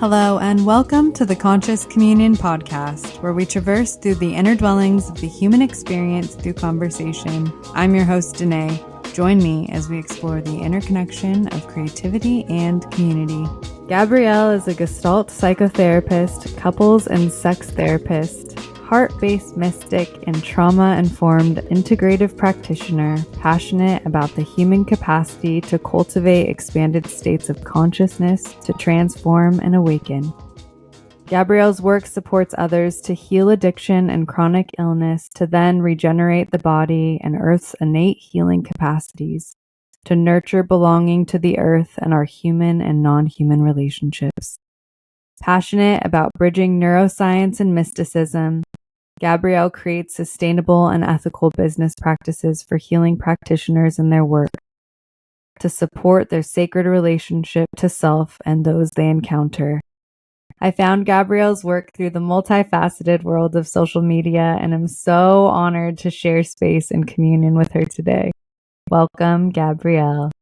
Hello, and welcome to the Conscious Communion podcast, where we traverse through the inner dwellings of the human experience through conversation. I'm your host, Danae. Join me as we explore the interconnection of creativity and community. Gabrielle is a gestalt psychotherapist, couples and sex therapist, heart-based mystic, and trauma-informed integrative practitioner, passionate about the human capacity to cultivate expanded states of consciousness to transform and awaken. Gabrielle's work supports others to heal addiction and chronic illness, to then regenerate the body and Earth's innate healing capacities, to nurture belonging to the Earth and our human and non-human relationships. Passionate about bridging neuroscience and mysticism, Gabrielle creates sustainable and ethical business practices for healing practitioners in their work to support their sacred relationship to self and those they encounter. I found Gabrielle's work through the multifaceted world of social media, and I'm so honored to share space and communion with her today. Welcome, Gabrielle.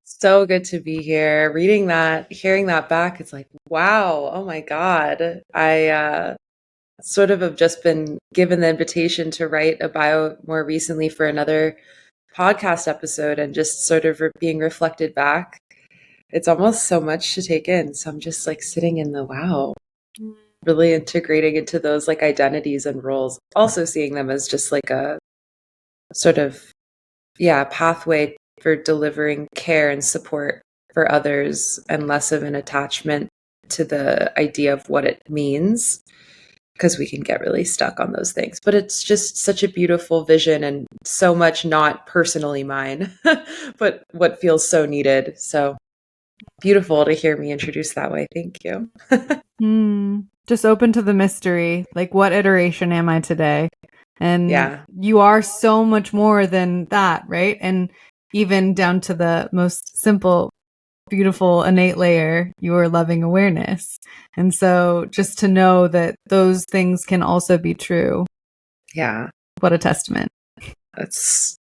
So good to be here. Reading that, hearing that back, it's like, wow, oh my God. I sort of have just been given the invitation to write a bio more recently for another podcast episode, and just sort of being reflected back. It's almost so much to take in. So I'm just like sitting in the wow, really integrating into those like identities and roles, also seeing them as just like a sort of, pathway for delivering care and support for others, and less of an attachment to the idea of what it means, because we can get really stuck on those things. But it's just such a beautiful vision, and so much not personally mine, but what feels so needed. So beautiful to hear me introduced that way. Thank you. Just open to the mystery. Like, what iteration am I today? And you are so much more than that, right? And even down to the most simple, beautiful, innate layer, you are loving awareness. And so just to know that those things can also be true. Yeah. What a testament. That's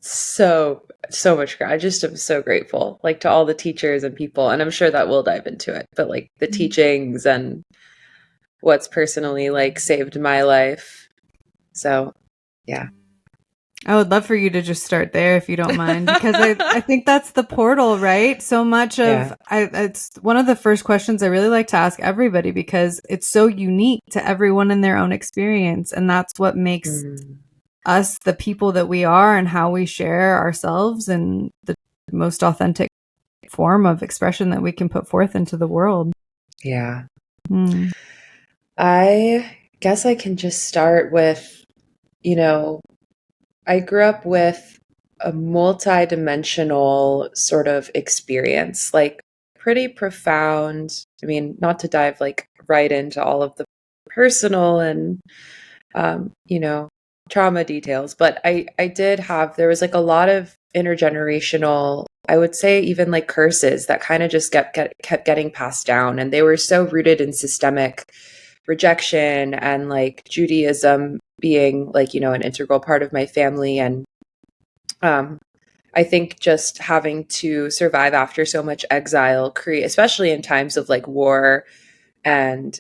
so much. I just am so grateful, like, to all the teachers and people, and I'm sure that we'll dive into it, but like the teachings and what's personally like saved my life. So, yeah. I would love for you to just start there if you don't mind, because I think that's the portal, right? So much of it's one of the first questions I really like to ask everybody, because it's so unique to everyone in their own experience. And that's what makes us the people that we are, and how we share ourselves in the most authentic form of expression that we can put forth into the world. Yeah. I guess I can just start with, I grew up with a multi-dimensional sort of experience, like pretty profound. I mean, not to dive like right into all of the personal and, trauma details, but I did have, there was like a lot of intergenerational, I would say even like curses that kind of just kept getting passed down. And they were so rooted in systemic rejection, and like Judaism being like, an integral part of my family. And I think just having to survive after so much exile, especially in times of like war, and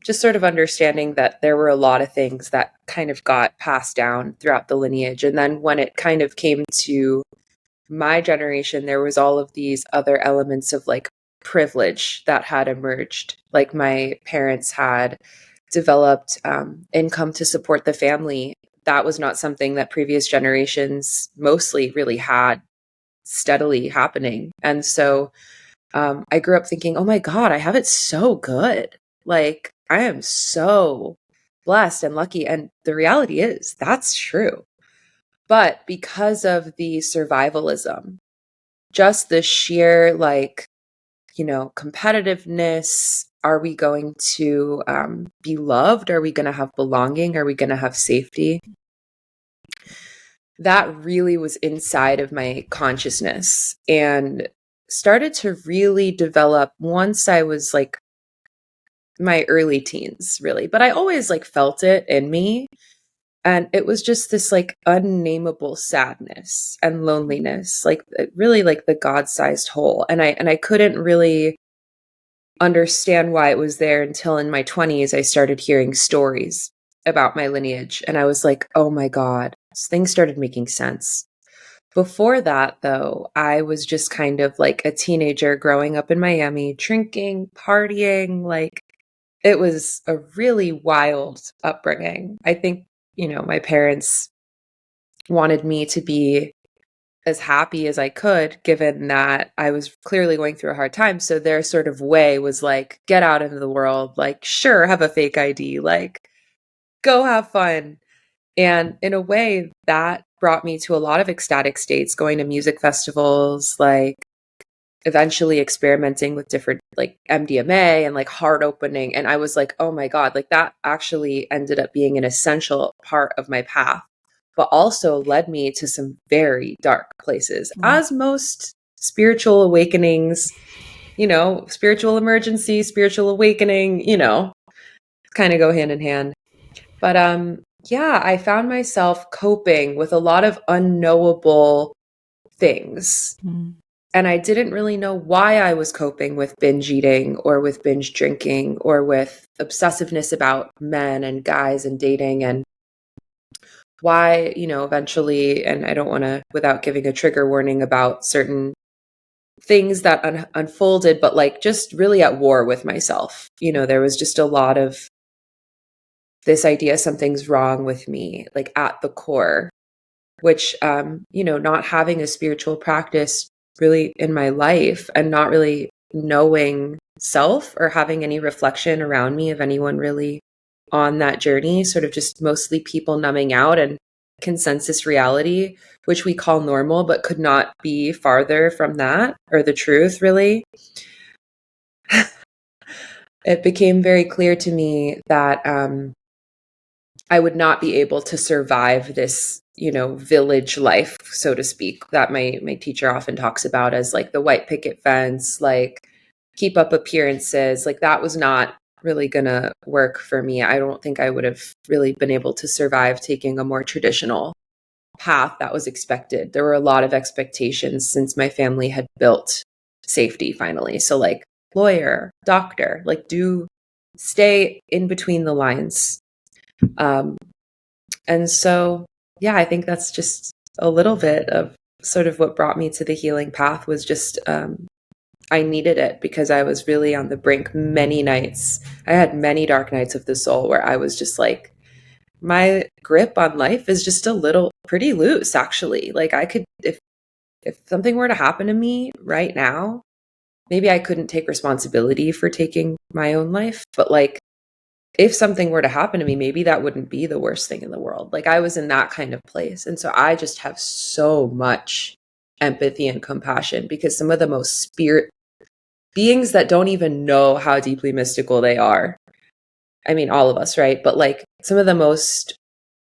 just sort of understanding that there were a lot of things that kind of got passed down throughout the lineage. And then when it kind of came to my generation, there was all of these other elements of like privilege that had emerged. Like, my parents had developed income to support the family. That was not something that previous generations mostly really had steadily happening. And so I grew up thinking, oh my God, I have it so good. Like, I am so blessed and lucky. And the reality is that's true. But because of the survivalism, just the sheer like, competitiveness, are we going to be loved? Are we going to have belonging? Are we going to have safety? That really was inside of my consciousness, and started to really develop once I was like my early teens, really. But I always like felt it in me. And it was just this like unnameable sadness and loneliness, like really like the God-sized hole. And I couldn't really understand why it was there until in my 20s I started hearing stories about my lineage, and I was like, oh my God, things started making sense. Before that, though, I was just kind of like a teenager growing up in Miami, drinking, partying. Like, it was a really wild upbringing. I think, my parents wanted me to be as happy as I could, given that I was clearly going through a hard time. So their sort of way was like, get out into the world, like, sure, have a fake ID, like, go have fun. And in a way, that brought me to a lot of ecstatic states, going to music festivals, like eventually experimenting with different like MDMA and like heart opening. And I was like, oh my God, like that actually ended up being an essential part of my path, but also led me to some very dark places, as most spiritual awakenings, spiritual emergency, spiritual awakening, kind of go hand in hand. But yeah, I found myself coping with a lot of unknowable things. And I didn't really know why I was coping with binge eating or with binge drinking or with obsessiveness about men and guys and dating, and why, eventually, and I don't want to, without giving a trigger warning about certain things that unfolded, but like just really at war with myself. There was just a lot of this idea something's wrong with me, like at the core, which, not having a spiritual practice really in my life and not really knowing self or having any reflection around me of anyone really on that journey, sort of just mostly people numbing out and consensus reality, which we call normal, but could not be farther from that or the truth, really. It became very clear to me that I would not be able to survive this, village life, so to speak, that my teacher often talks about as like the white picket fence, like keep up appearances. Like that was not really gonna work for me. I don't think I would have really been able to survive taking a more traditional path that was expected. There were a lot of expectations since my family had built safety finally. So like lawyer, doctor, like stay in between the lines. And so, yeah, I think that's just a little bit of sort of what brought me to the healing path was just, I needed it because I was really on the brink many nights. I had many dark nights of the soul where I was just like, my grip on life is just pretty loose, actually. Like I could, if something were to happen to me right now, maybe I couldn't take responsibility for taking my own life, but like, if something were to happen to me, maybe that wouldn't be the worst thing in the world. Like I was in that kind of place. And so I just have so much empathy and compassion because some of the most spirit beings that don't even know how deeply mystical they are. I mean, all of us, right? But like some of the most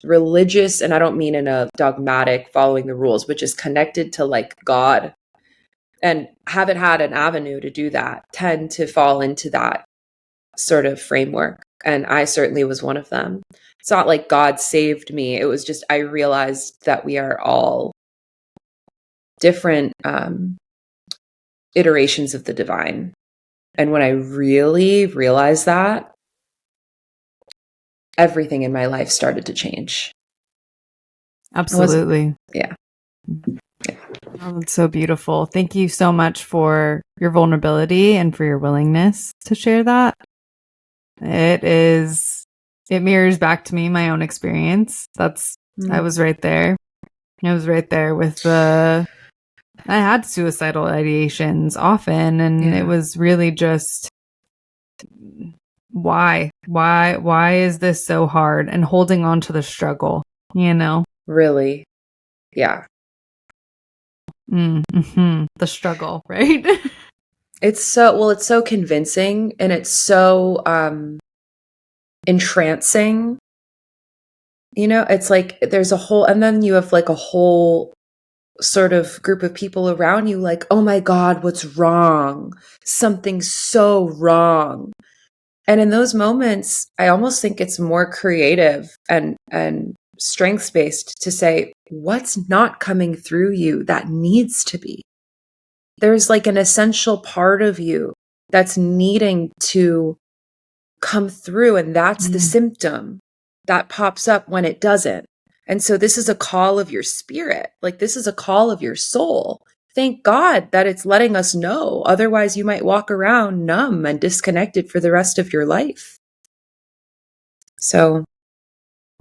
religious, and I don't mean in a dogmatic following the rules, but just connected to like God and haven't had an avenue to do that, tend to fall into that sort of framework. And I certainly was one of them. It's not like God saved me. It was just, I realized that we are all different iterations of the divine. And when I really realized that, everything in my life started to change. Absolutely. Yeah. Oh, it's so beautiful. Thank you so much for your vulnerability and for your willingness to share that. It mirrors back to me my own experience. I was right there. I was right there with I had suicidal ideations often, and it was really just, why is this so hard? And holding on to the struggle, Really? Yeah. Mm-hmm. The struggle, right? It's so convincing and it's so entrancing. It's like there's and then you have like a whole sort of group of people around you like, oh my God, what's wrong? Something's so wrong. And in those moments, I almost think it's more creative and strengths-based to say, what's not coming through you that needs to be? There's like an essential part of you that's needing to come through, and that's the symptom that pops up when it doesn't. And so this is a call of your spirit. Like, this is a call of your soul. Thank God that it's letting us know. Otherwise, you might walk around numb and disconnected for the rest of your life. So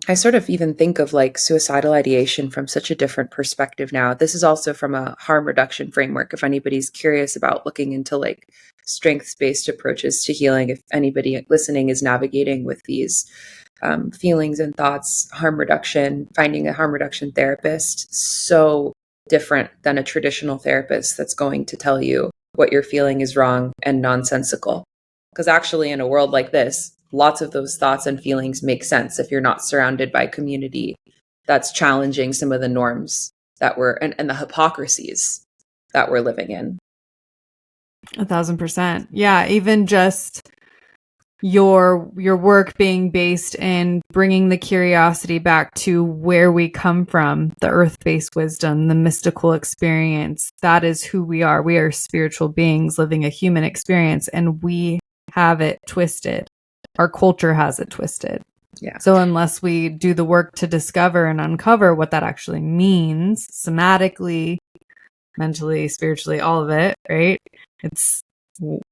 I sort of even think of like suicidal ideation from such a different perspective now. This is also from a harm reduction framework. If anybody's curious about looking into like strengths-based approaches to healing, if anybody listening is navigating with these feelings and thoughts, harm reduction, finding a harm reduction therapist, so different than a traditional therapist that's going to tell you what you're feeling is wrong and nonsensical. Because actually, in a world like this, lots of those thoughts and feelings make sense if you're not surrounded by community that's challenging some of the norms that we're and the hypocrisies that we're living in. 1,000%. Yeah, even just your work being based in bringing the curiosity back to where we come from, the earth-based wisdom, the mystical experience. That is who we are. We are spiritual beings living a human experience, and we have it twisted. Our culture has it twisted. Yeah. So unless we do the work to discover and uncover what that actually means, somatically, mentally, spiritually, all of it, right?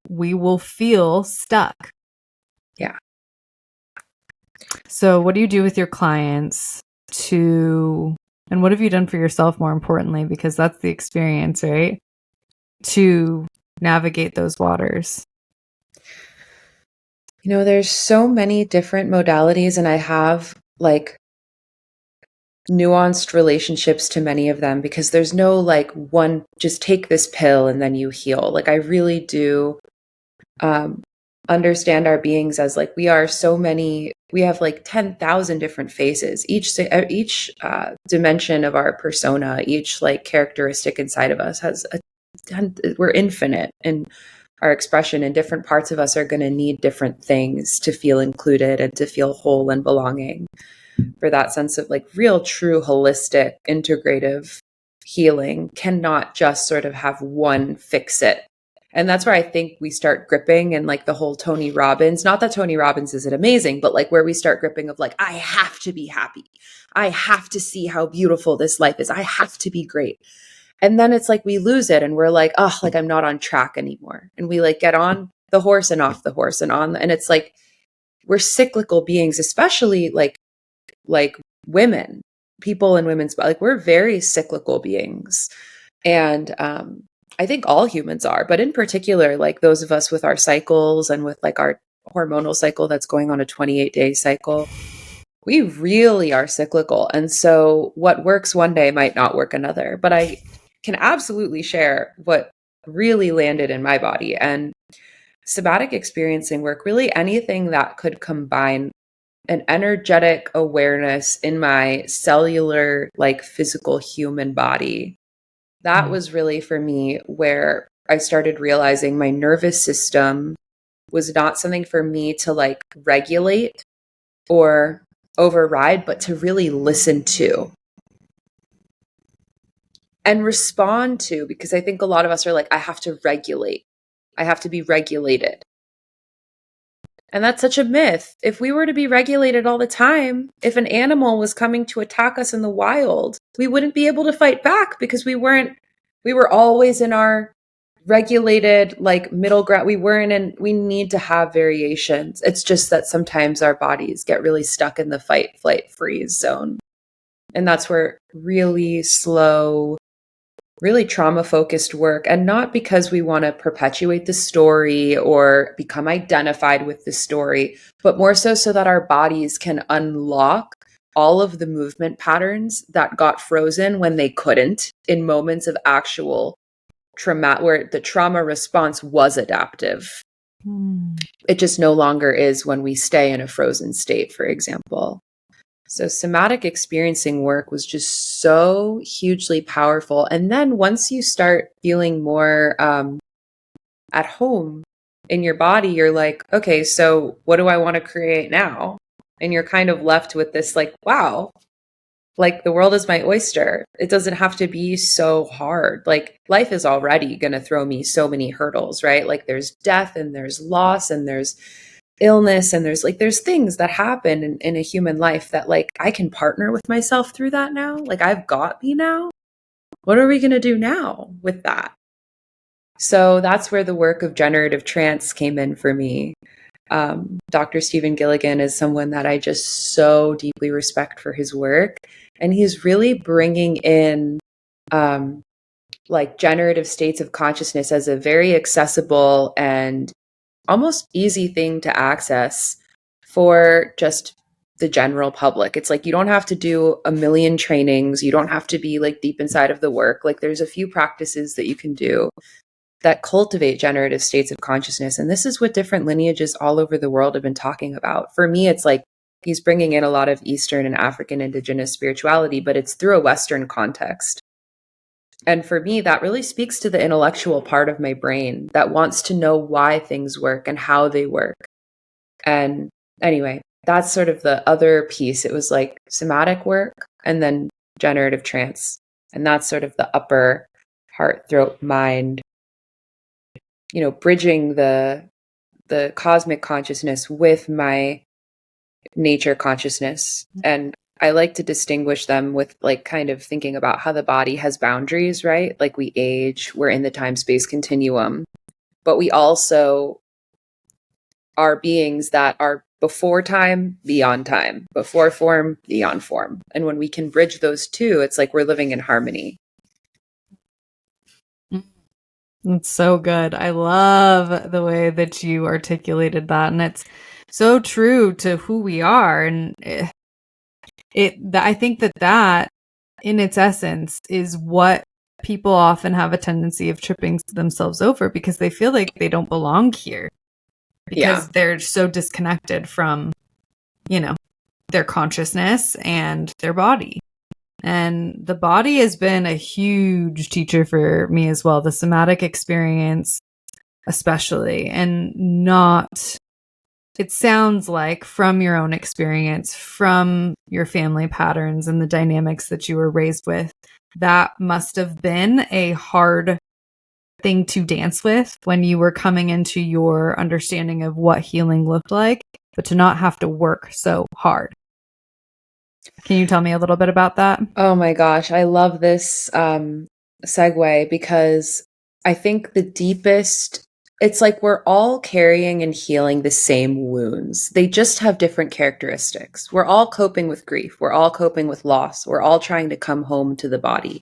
We will feel stuck. Yeah. So what do you do with your clients and what have you done for yourself, more importantly, because that's the experience, right? To navigate those waters. You know, there's so many different modalities, and I have like nuanced relationships to many of them, because there's no like one, just take this pill and then you heal. Like, I really do understand our beings as like, we are so many, we have like 10,000 different faces. Each dimension of our persona, each like characteristic inside of us we're infinite in our expression, and different parts of us are going to need different things to feel included and to feel whole and belonging. For that sense of like real, true, holistic, integrative healing cannot just sort of have one fix it. And that's where I think we start gripping, and like the whole Tony Robbins, not that Tony Robbins isn't amazing, but like where we start gripping of like, I have to be happy. I have to see how beautiful this life is. I have to be great. And then it's like we lose it, and we're like, oh, like I'm not on track anymore. And we like get on the horse and off the horse and on. And it's like, we're cyclical beings, especially like women, people in women's, like we're very cyclical beings. And I think all humans are, but in particular, like those of us with our cycles and with like our hormonal cycle that's going on a 28-day cycle, we really are cyclical. And so what works one day might not work another, but I can absolutely share what really landed in my body. And somatic experiencing work, really anything that could combine an energetic awareness in my cellular, like physical human body. That was really for me where I started realizing my nervous system was not something for me to like regulate or override, but to really listen to and respond to, because I think a lot of us are like, I have to regulate. I have to be regulated. And that's such a myth. If we were to be regulated all the time, if an animal was coming to attack us in the wild, we wouldn't be able to fight back, because we were always in our regulated, like middle ground. We need to have variations. It's just that sometimes our bodies get really stuck in the fight, flight, freeze zone. And that's where really slow, really trauma-focused work, and not because we want to perpetuate the story or become identified with the story, but more so that our bodies can unlock all of the movement patterns that got frozen when they couldn't, in moments of actual trauma where the trauma response was adaptive. It just no longer is when we stay in a frozen state, for example. So somatic experiencing work was just so hugely powerful. And then once you start feeling more at home in your body, you're like, okay, so what do I want to create now? And you're kind of left with this like, wow, Like the world is my oyster. It doesn't have to be so hard. Like life is already going to throw me so many hurdles, right? Like there's death and there's loss and there's illness and there's things that happen in a human life that like I can partner with myself through that now. Like I've got me now. What are we going to do now with that? So that's where the work of generative trance came in for me. Dr. Stephen Gilligan is someone that I just so deeply respect for his work. And he's really bringing in like generative states of consciousness as a very accessible and almost easy thing to access for just the general public. It's like you don't have to do a million trainings. You don't have to be like deep inside of the work. Like there's a few practices that you can do that cultivate generative states of consciousness. And this is what different lineages all over the world have been talking about. For me, it's like he's bringing in a lot of Eastern and African indigenous spirituality, but it's through a Western context. And for me, that really speaks to the intellectual part of my brain that wants to know why things work and how they work. And anyway, that's sort of the other piece. It was like somatic work and then generative trance. And that's sort of the upper heart, throat, mind, bridging the cosmic consciousness with my nature consciousness. And I like to distinguish them with like kind of thinking about how the body has boundaries, right? Like we age, we're in the time-space continuum, but we also are beings that are before time, beyond time, before form, beyond form. And when we can bridge those two, it's like we're living in harmony. It's so good. I love the way that you articulated that. And it's so true to who we are. And I think that in its essence is what people often have a tendency of tripping themselves over because they feel like they don't belong here because they're so disconnected from, their consciousness and their body. And the body has been a huge teacher for me as well, the somatic experience especially, and it sounds like from your own experience, from your family patterns and the dynamics that you were raised with, that must have been a hard thing to dance with when you were coming into your understanding of what healing looked like, but to not have to work so hard. Can you tell me a little bit about that? Oh my gosh, I love this segue because I think the deepest, it's like we're all carrying and healing the same wounds. They just have different characteristics. We're all coping with grief. We're all coping with loss. We're all trying to come home to the body.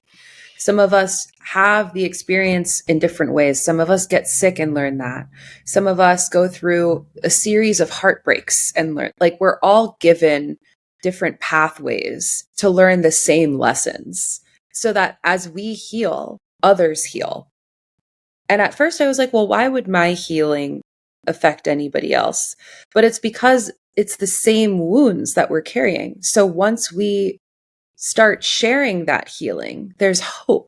Some of us have the experience in different ways. Some of us get sick and learn that. Some of us go through a series of heartbreaks and learn, like we're all given different pathways to learn the same lessons so that as we heal, others heal. And at first I was like, well, why would my healing affect anybody else? But it's because it's the same wounds that we're carrying. So once we start sharing that healing, there's hope.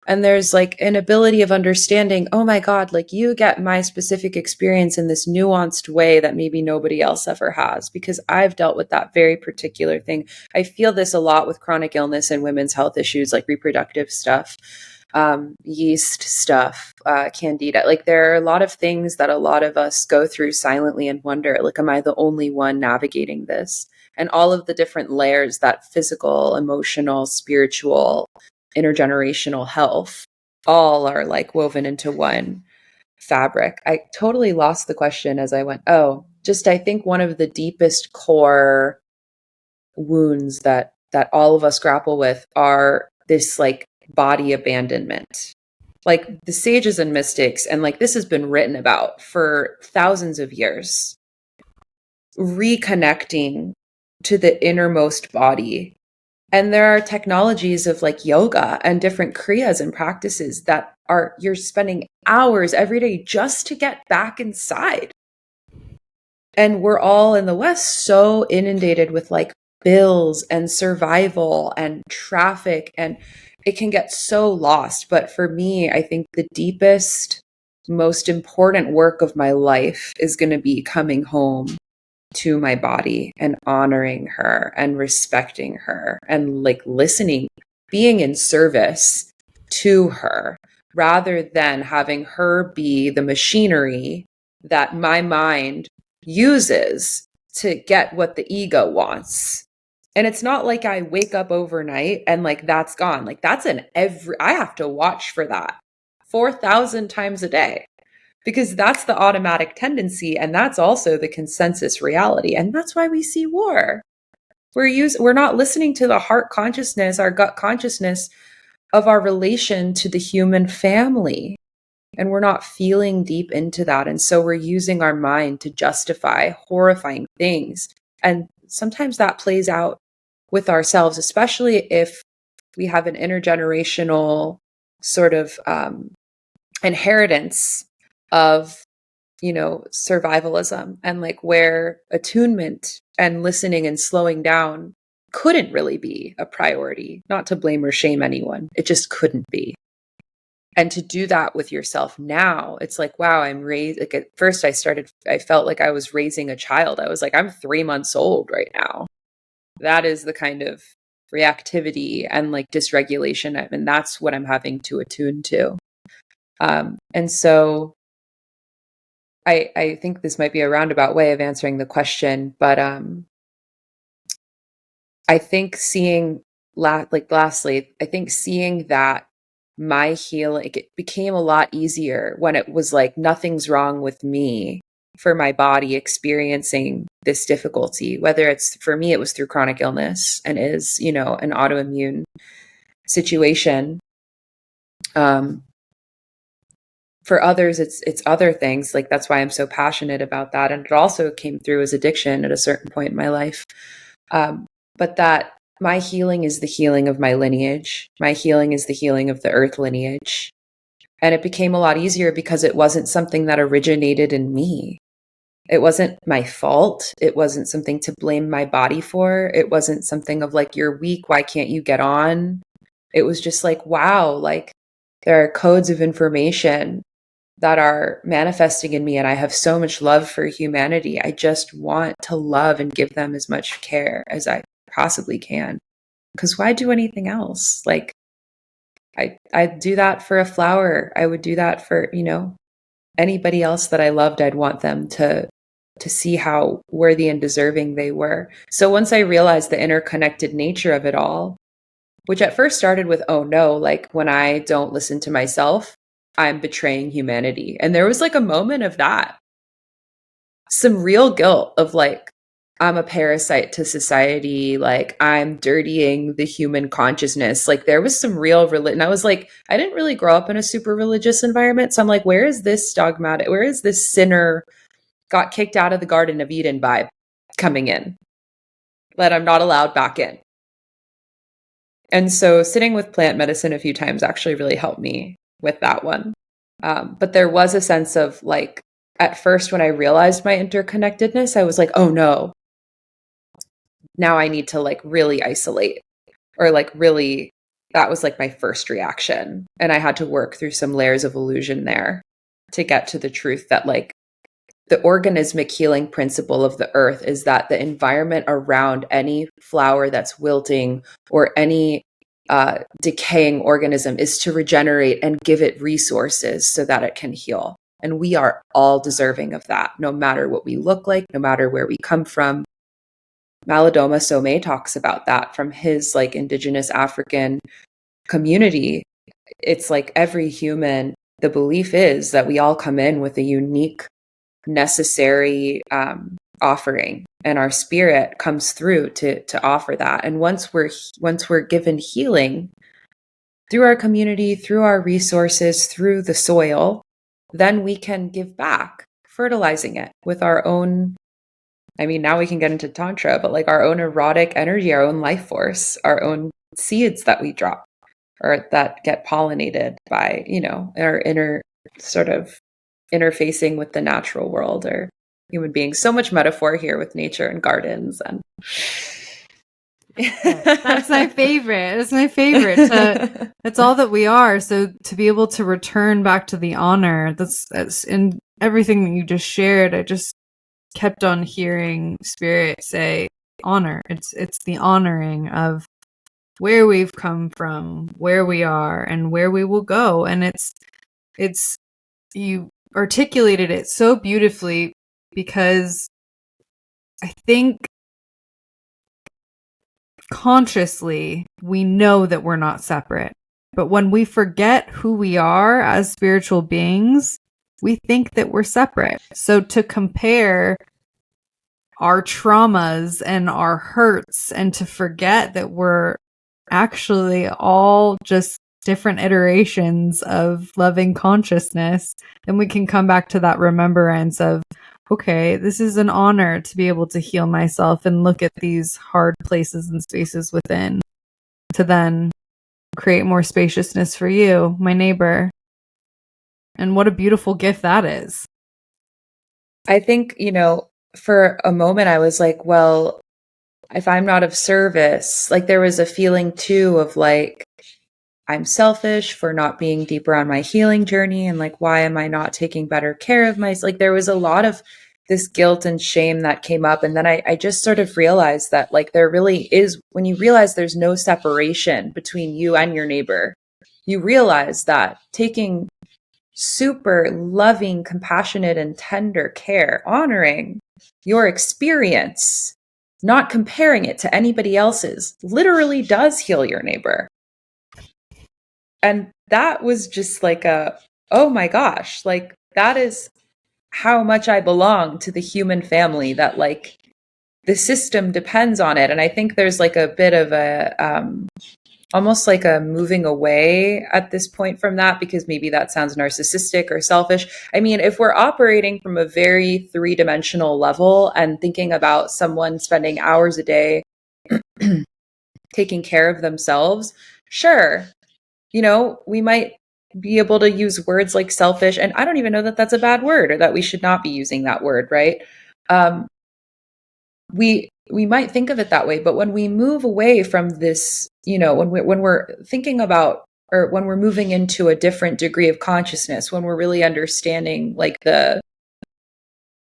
And there's like an ability of understanding, oh my God, like you get my specific experience in this nuanced way that maybe nobody else ever has, because I've dealt with that very particular thing. I feel this a lot with chronic illness and women's health issues, like reproductive stuff, yeast stuff, candida. Like there are a lot of things that a lot of us go through silently and wonder, like, am I the only one navigating this? And all of the different layers that physical, emotional, spiritual, intergenerational health all are like woven into one fabric. I totally lost the question as I went, I think one of the deepest core wounds that all of us grapple with are this like body abandonment. Like the sages and mystics, and like this has been written about for thousands of years, reconnecting to the innermost body. And there are technologies of like yoga and different kriyas and practices that you're spending hours every day just to get back inside. And we're all in the West so inundated with like bills and survival and traffic, and it can get so lost. But for me, I think the deepest, most important work of my life is going to be coming home to my body and honoring her and respecting her and like listening, being in service to her, rather than having her be the machinery that my mind uses to get what the ego wants. And it's not like I wake up overnight and like that's gone. Like that's I have to watch for that 4,000 times a day, because that's the automatic tendency. And that's also the consensus reality. And that's why we see war. We're not listening to the heart consciousness, our gut consciousness of our relation to the human family. And we're not feeling deep into that. And so we're using our mind to justify horrifying things. And sometimes that plays out with ourselves, especially if we have an intergenerational sort of inheritance of, survivalism, and like where attunement and listening and slowing down couldn't really be a priority. Not to blame or shame anyone. It just couldn't be. And to do that with yourself now, it's like, wow, I'm raised. Like at first I felt like I was raising a child. I was like, I'm 3 months old right now. That is the kind of reactivity and like dysregulation. And that's what I'm having to attune to. And so I think this might be a roundabout way of answering the question, but I think lastly, I think seeing that my healing, it became a lot easier when it was like, nothing's wrong with me for my body experiencing this difficulty, whether it's, for me, it was through chronic illness and is, an autoimmune situation. For others, it's other things. Like that's why I'm so passionate about that. And it also came through as addiction at a certain point in my life. But that my healing is the healing of my lineage. My healing is the healing of the earth lineage. And it became a lot easier because it wasn't something that originated in me. It wasn't my fault. It wasn't something to blame my body for. It wasn't something of like, you're weak, why can't you get on? It was just like, wow, like there are codes of information that are manifesting in me, and I have so much love for humanity. I just want to love and give them as much care as I possibly can. Because why do anything else? Like I'd do that for a flower. I would do that for, anybody else that I loved. I'd want them to see how worthy and deserving they were. So once I realized the interconnected nature of it all, which at first started with, oh no, like when I don't listen to myself, I'm betraying humanity. And there was like a moment of that. Some real guilt of like, I'm a parasite to society. Like I'm dirtying the human consciousness. Like there was some real religion. I was like, I didn't really grow up in a super religious environment. So I'm like, where is this dogmatic? Where is this sinner got kicked out of the Garden of Eden vibe coming in that I'm not allowed back in? And so sitting with plant medicine a few times actually really helped me with that one. But there was a sense of like, at first when I realized my interconnectedness, I was like, oh no, now I need to like really isolate, or like really, that was like my first reaction. And I had to work through some layers of illusion there to get to the truth that like the organismic healing principle of the earth is that the environment around any flower that's wilting or any decaying organism is to regenerate and give it resources so that it can heal. And we are all deserving of that, no matter what we look like, no matter where we come from. Malidoma Somé talks about that from his like indigenous African community. It's like every human, the belief is that we all come in with a unique, necessary offering, and our spirit comes through to offer that. And once we're given healing through our community, through our resources, through the soil, then we can give back, fertilizing it with our own, I mean, now we can get into tantra, but like our own erotic energy, our own life force, our own seeds that we drop or that get pollinated by, our inner sort of interfacing with the natural world or human beings. So much metaphor here with nature and gardens. And that's my favorite. It's my favorite. It's all that we are. So to be able to return back to the honor, that's in everything that you just shared. kept on hearing Spirit say honor. It's the honoring of where we've come from, where we are, and where we will go. And it's you articulated it so beautifully, because I think consciously we know that we're not separate. But when we forget who we are as spiritual beings, we think that we're separate. So to compare our traumas and our hurts and to forget that we're actually all just different iterations of loving consciousness, then we can come back to that remembrance of, okay, this is an honor to be able to heal myself and look at these hard places and spaces within, to then create more spaciousness for you, my neighbor. And what a beautiful gift that is. I think, for a moment I was like, well, if I'm not of service, like there was a feeling too of like, I'm selfish for not being deeper on my healing journey. And like, why am I not taking better care of myself? Like there was a lot of this guilt and shame that came up. And then I just sort of realized that like there really is, when you realize there's no separation between you and your neighbor, you realize that taking super loving, compassionate, and tender care, honoring your experience, not comparing it to anybody else's, literally does heal your neighbor. And that was just like oh my gosh, like that is how much I belong to the human family, that like the system depends on it. And I think there's like a bit of almost like a moving away at this point from that, because maybe that sounds narcissistic or selfish. I mean, if we're operating from a very three-dimensional level and thinking about someone spending hours a day taking care of themselves, sure, we might be able to use words like selfish, and I don't even know that that's a bad word or that we should not be using that word, right? We might think of it that way, but when we move away from this, when we're thinking about, or when we're moving into a different degree of consciousness, when we're really understanding like the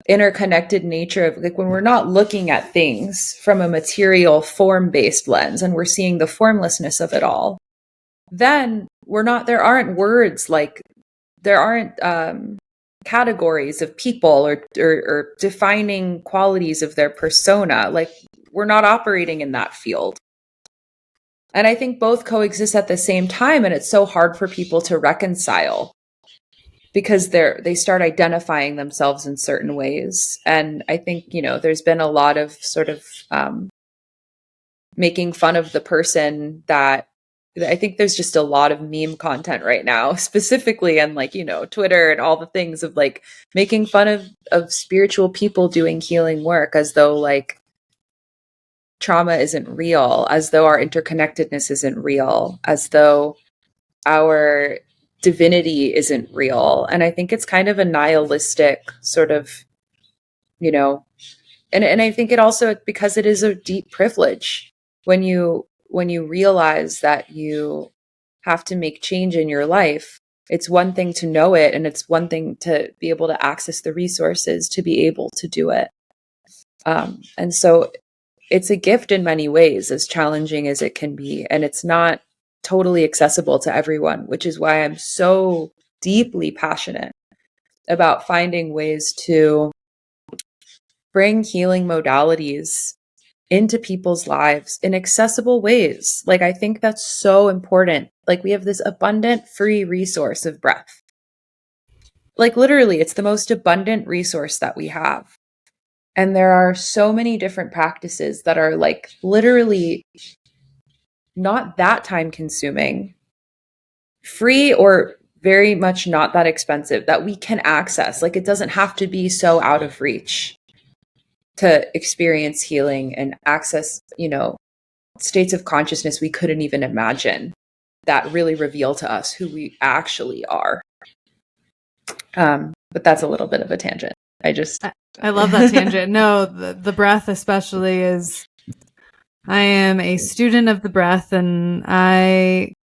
interconnected nature of, like, when we're not looking at things from a material form-based lens and we're seeing the formlessness of it all, then there aren't words, like there aren't categories of people or defining qualities of their persona. Like we're not operating in that field. And I think both coexist at the same time. And it's so hard for people to reconcile because they start identifying themselves in certain ways. And I think, there's been a lot of sort of making fun of the person that, I think there's just a lot of meme content right now, specifically, and like, Twitter and all the things of like making fun of spiritual people doing healing work as though like trauma isn't real, as though our interconnectedness isn't real, as though our divinity isn't real. And I think it's kind of a nihilistic sort of, and I think it also, because it is a deep privilege when you realize that you have to make change in your life. It's one thing to know it, and it's one thing to be able to access the resources to be able to do it. And so it's a gift in many ways, as challenging as it can be. And it's not totally accessible to everyone, which is why I'm so deeply passionate about finding ways to bring healing modalities into people's lives in accessible ways. Like, I think that's so important. Like, we have this abundant free resource of breath. Like, literally, it's the most abundant resource that we have. And there are so many different practices that are like literally not that time consuming, free, or very much not that expensive, that we can access. Like, it doesn't have to be so out of reach to experience healing and access, states of consciousness we couldn't even imagine, that really reveal to us who we actually are. But that's a little bit of a tangent. I love that tangent. No, the breath especially is, I am a student of the breath, and I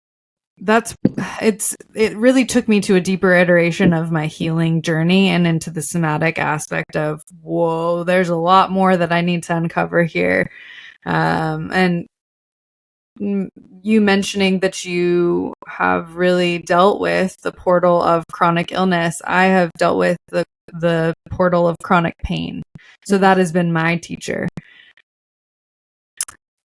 it really took me to a deeper iteration of my healing journey and into the somatic aspect of, whoa, there's a lot more that I need to uncover here. And you mentioning that you have really dealt with the portal of chronic illness. I have dealt with the portal of chronic pain. So that has been my teacher.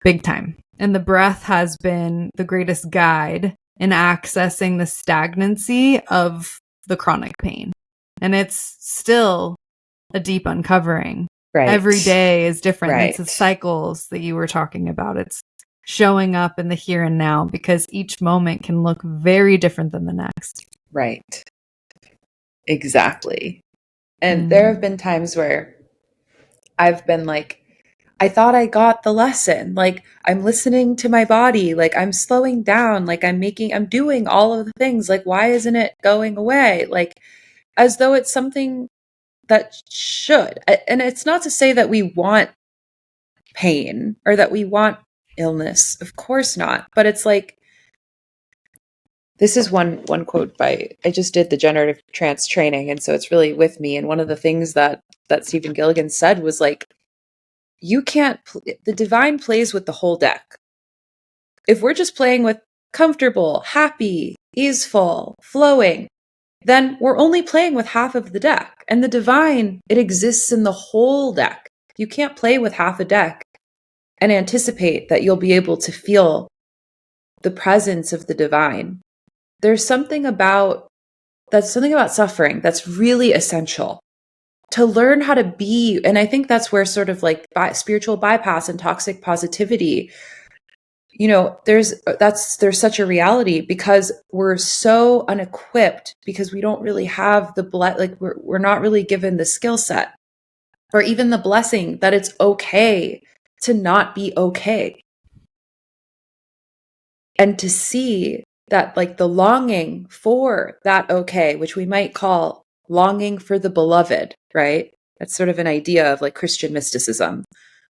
Big time. And the breath has been the greatest guide in accessing the stagnancy of the chronic pain. And it's still a deep uncovering. Right. Every day is different. Right. It's the cycles that you were talking about. It's showing up in the here and now, because each moment can look very different than the next. Right. Exactly. And there have been times where I've been like, I thought I got the lesson. Like, I'm listening to my body. Like, I'm slowing down. Like, I'm doing all of the things. Like, why isn't it going away? Like, as though it's something that should. And it's not to say that we want pain or that we want illness. Of course not. But it's like, this is one quote I just did the generative trance training, and so it's really with me. And one of the things that Stephen Gilligan said was like, you can't, the divine plays with the whole deck. If we're just playing with comfortable, happy, easeful, flowing, then we're only playing with half of the deck. And the divine, it exists in the whole deck. You can't play with half a deck and anticipate that you'll be able to feel the presence of the divine. There's something about suffering that's really essential to learn how to be. And I think that's where sort of like spiritual bypass and toxic positivity, there's such a reality, because we're so unequipped, because we don't really have we're not really given the skill set or even the blessing that it's okay to not be okay. And to see that, like, the longing for that okay, which we might call longing for the beloved, right? That's sort of an idea of like Christian mysticism.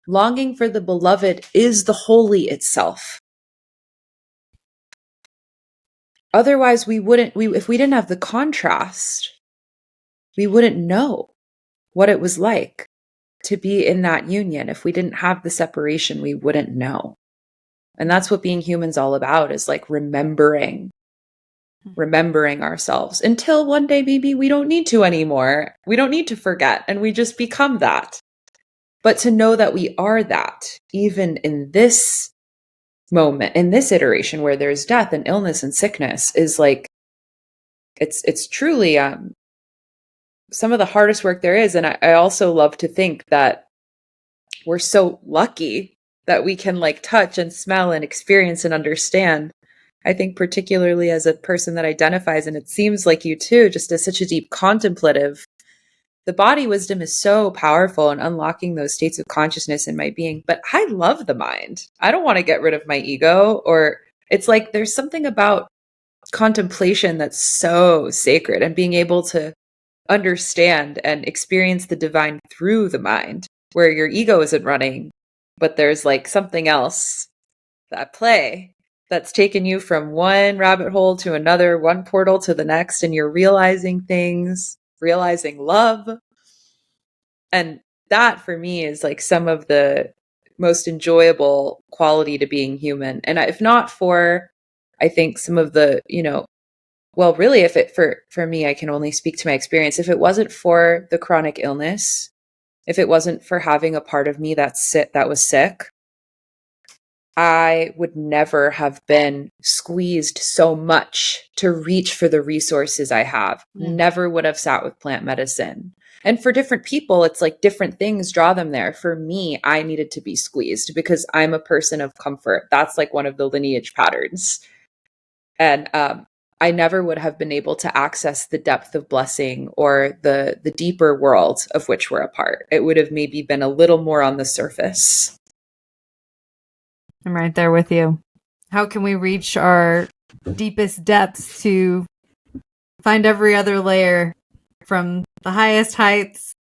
Longing for the beloved is the holy itself. Otherwise, if we didn't have the contrast, we wouldn't know what it was like to be in that union. If we didn't have the separation, we wouldn't know. And that's what being human's all about, is like remembering ourselves, until one day maybe we don't need to anymore. We don't need to forget, and we just become that. But to know that we are that, even in this moment, in this iteration where there's death and illness and sickness, is like, it's truly some of the hardest work there is. And I also love to think that we're so lucky that we can like touch and smell and experience and understand. I think particularly as a person that identifies, and it seems like you too, just as such a deep contemplative, the body wisdom is so powerful in unlocking those states of consciousness in my being. But I love the mind. I don't want to get rid of my ego, or it's like there's something about contemplation that's so sacred, and being able to understand and experience the divine through the mind, where your ego isn't running, but there's like something else at play that's taken you from one rabbit hole to another, one portal to the next, and you're realizing things, realizing love. And that for me is like some of the most enjoyable quality to being human. And if not for, I think some of the, well, really, if it for me, I can only speak to my experience. If it wasn't for the chronic illness, if it wasn't for having a part of me that was sick, I would never have been squeezed so much to reach for the resources I have. Never would have sat with plant medicine. And for different people, it's like different things draw them there. For me, I needed to be squeezed because I'm a person of comfort. That's like one of the lineage patterns. And I never would have been able to access the depth of blessing or the deeper world of which we're a part. It would have maybe been a little more on the surface. I'm right there with you. How can we reach our deepest depths to find every other layer, from the highest heights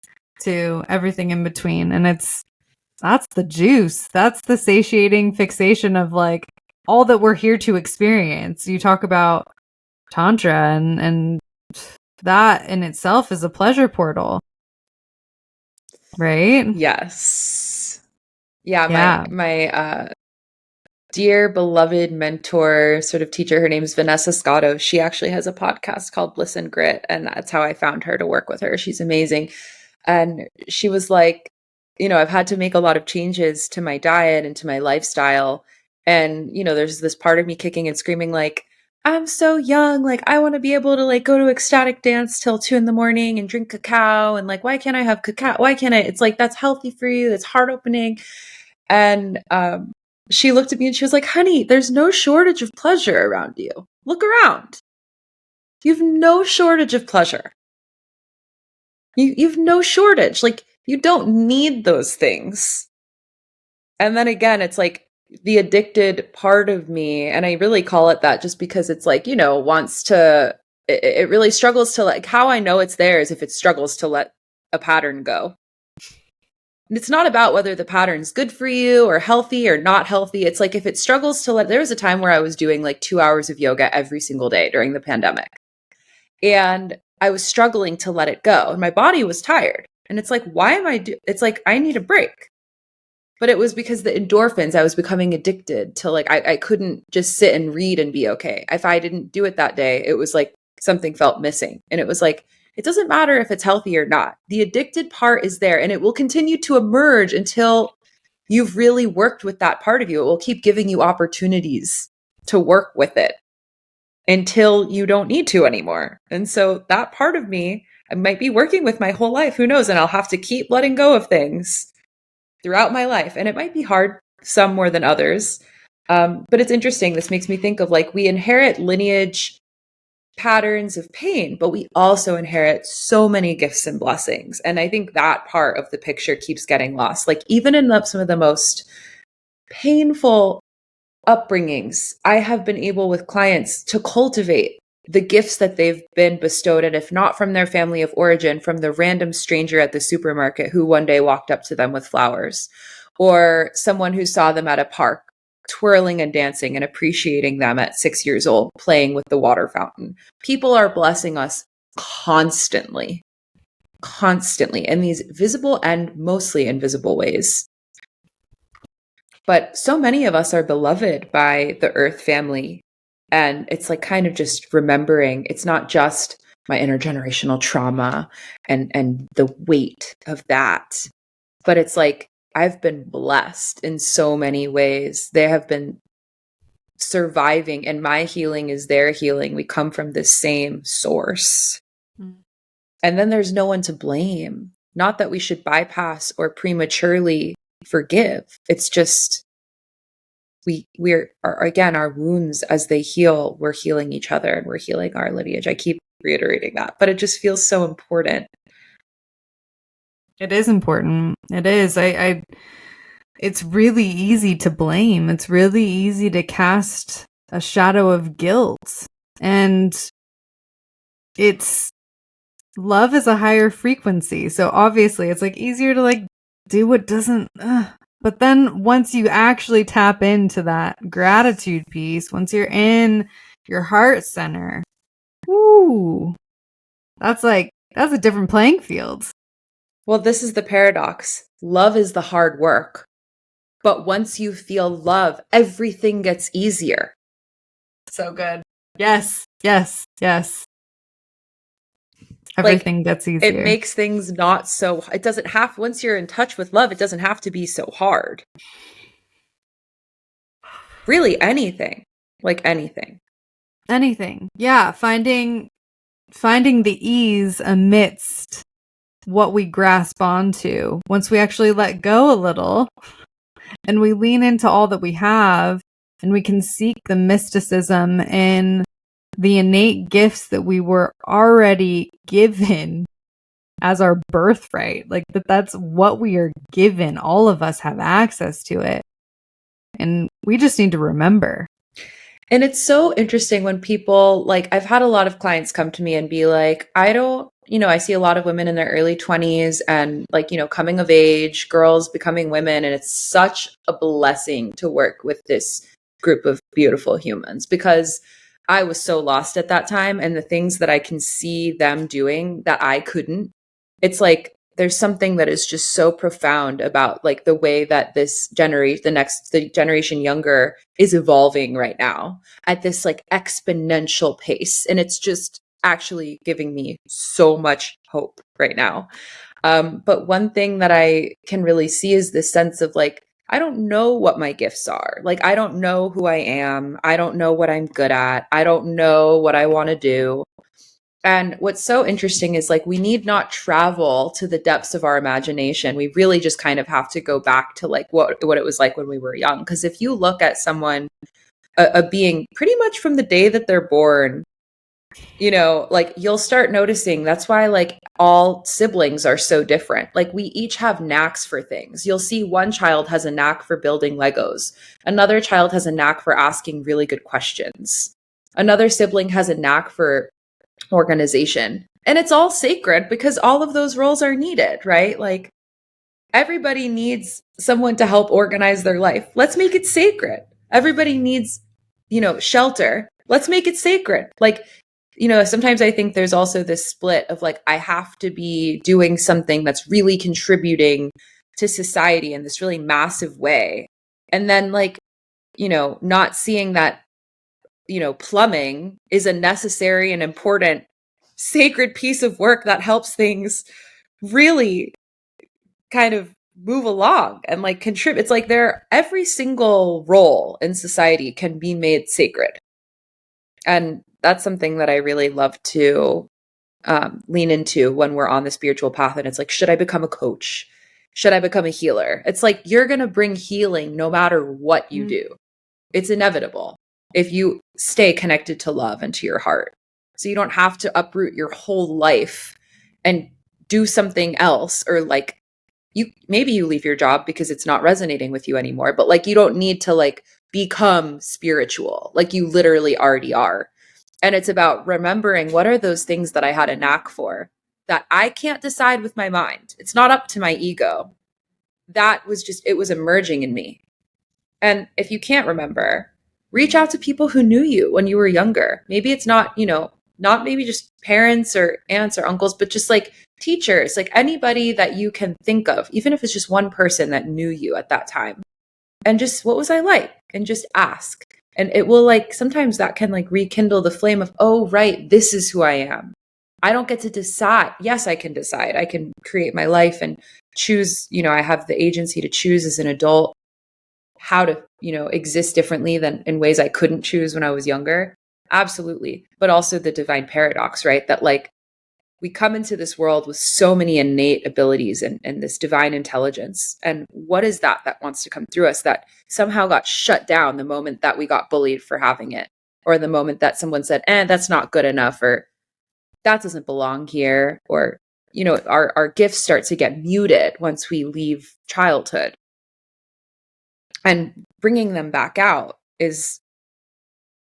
to everything in between? And that's the juice. That's the satiating fixation of like, all that we're here to experience. You talk about Tantra and that in itself is a pleasure portal. Right? Yes. Yeah, Yeah. my dear beloved mentor, sort of teacher, her name is Vanessa Scotto. She actually has a podcast called Bliss and Grit, and that's how I found her to work with her. She's amazing. And she was like, I've had to make a lot of changes to my diet and to my lifestyle. And, there's this part of me kicking and screaming, like, I'm so young. Like, I want to be able to like go to ecstatic dance till 2 a.m. and drink cacao. And like, why can't I have cacao? Why can't I? It's like, that's healthy for you. That's heart opening. And she looked at me and she was like, honey, there's no shortage of pleasure around you. Look around. You've no shortage of pleasure. You've no shortage. Like, you don't need those things. And then again, it's like the addicted part of me, and I really call it that just because it's like, wants to, it really struggles to, like, how I know it's there is if it struggles to let a pattern go. And it's not about whether the pattern's good for you or healthy or not healthy. It's like if it struggles to let, there was a time where I was doing like 2 hours of yoga every single day during the pandemic. And I was struggling to let it go. And my body was tired. And it's like, why am I it's like, I need a break. But it was because the endorphins, I was becoming addicted to, like, I couldn't just sit and read and be okay. If I didn't do it that day, it was like something felt missing. And it was like, it doesn't matter if it's healthy or not. The addicted part is there and it will continue to emerge until you've really worked with that part of you. It will keep giving you opportunities to work with it until you don't need to anymore. And so that part of me, I might be working with my whole life. Who knows? And I'll have to keep letting go of things throughout my life. And it might be hard, some more than others. But it's interesting. This makes me think of, like, we inherit lineage patterns of pain, but we also inherit so many gifts and blessings. And I think that part of the picture keeps getting lost. Like, even in some of the most painful upbringings, I have been able with clients to cultivate the gifts that they've been bestowed, and if not from their family of origin, from the random stranger at the supermarket who one day walked up to them with flowers, or someone who saw them at a park twirling and dancing and appreciating them at 6 years old, playing with the water fountain. People are blessing us constantly in these visible and mostly invisible ways. But so many of us are beloved by the Earth family. And it's like kind of just remembering it's not just my intergenerational trauma and the weight of that, but it's like I've been blessed in so many ways. They have been surviving, and my healing is their healing. We come from the same source. Mm. And then there's no one to blame. Not that we should bypass or prematurely forgive. It's just we're again, our wounds, as they heal, we're healing each other and we're healing our lineage. I keep reiterating that, but it just feels so important. It is important. It is. It's really easy to blame. It's really easy to cast a shadow of guilt. And love is a higher frequency. So obviously it's like easier to like do what doesn't, but then once you actually tap into that gratitude piece, once you're in your heart center, woo, that's a different playing field. Well, this is the paradox. Love is the hard work. But once you feel love, everything gets easier. So good. Yes. Everything gets easier. It makes things not so, it doesn't have, once you're in touch with love, it doesn't have to be so hard. Really, anything. Like anything. Yeah. Finding the ease amidst what we grasp onto. Once we actually let go a little and we lean into all that we have, and we can seek the mysticism and the innate gifts that we were already given as our birthright. Like that's what we are given. All of us have access to it. And we just need to remember. And it's so interesting when people, like, I've had a lot of clients come to me and be like, I see a lot of women in their early 20s and like, coming of age, girls becoming women. And it's such a blessing to work with this group of beautiful humans, because I was so lost at that time, and the things that I can see them doing that I couldn't, it's like there's something that is just so profound about like the way that this generation, the generation younger, is evolving right now at this like exponential pace. And it's just actually giving me so much hope right now. But one thing that I can really see is this sense of like, I don't know what my gifts are. Like, I don't know who I am. I don't know what I'm good at. I don't know what I want to do. And what's so interesting is like, we need not travel to the depths of our imagination. We really just kind of have to go back to like what it was like when we were young. Because if you look at someone, a being pretty much from the day that they're born, you know, like you'll start noticing that's why like all siblings are so different. Like we each have knacks for things. You'll see one child has a knack for building Legos. Another child has a knack for asking really good questions. Another sibling has a knack for organization. And it's all sacred because all of those roles are needed, right? Like everybody needs someone to help organize their life. Let's make it sacred. Everybody needs, you know, shelter. Let's make it sacred. Like, you know, sometimes I think there's also this split of like, I have to be doing something that's really contributing to society in this really massive way. And then like, you know, not seeing that, you know, plumbing is a necessary and important sacred piece of work that helps things really kind of move along and like contribute. It's like every single role in society can be made sacred. And that's something that I really love to lean into when we're on the spiritual path. And it's like, should I become a coach? Should I become a healer? It's like, you're going to bring healing no matter what you do. It's inevitable if you stay connected to love and to your heart. So you don't have to uproot your whole life and do something else, or like maybe you leave your job because it's not resonating with you anymore, but like you don't need to like become spiritual. Like you literally already are. And it's about remembering what are those things that I had a knack for that I can't decide with my mind. It's not up to my ego. That was just, it was emerging in me. And if you can't remember, reach out to people who knew you when you were younger. Maybe it's not, you know, not maybe just parents or aunts or uncles, but just like teachers, like anybody that you can think of, even if it's just one person that knew you at that time. And just, what was I like? And just ask. And it will like, sometimes that can like rekindle the flame of, oh, right, this is who I am. I don't get to decide. Yes, I can decide. I can create my life and choose, you know, I have the agency to choose as an adult how to, you know, exist differently than in ways I couldn't choose when I was younger. Absolutely. But also the divine paradox, right? That like we come into this world with so many innate abilities and this divine intelligence. And what is that wants to come through us that somehow got shut down the moment that we got bullied for having it, or the moment that someone said, that's not good enough, or that doesn't belong here, or, you know, our gifts start to get muted once we leave childhood. And bringing them back out is,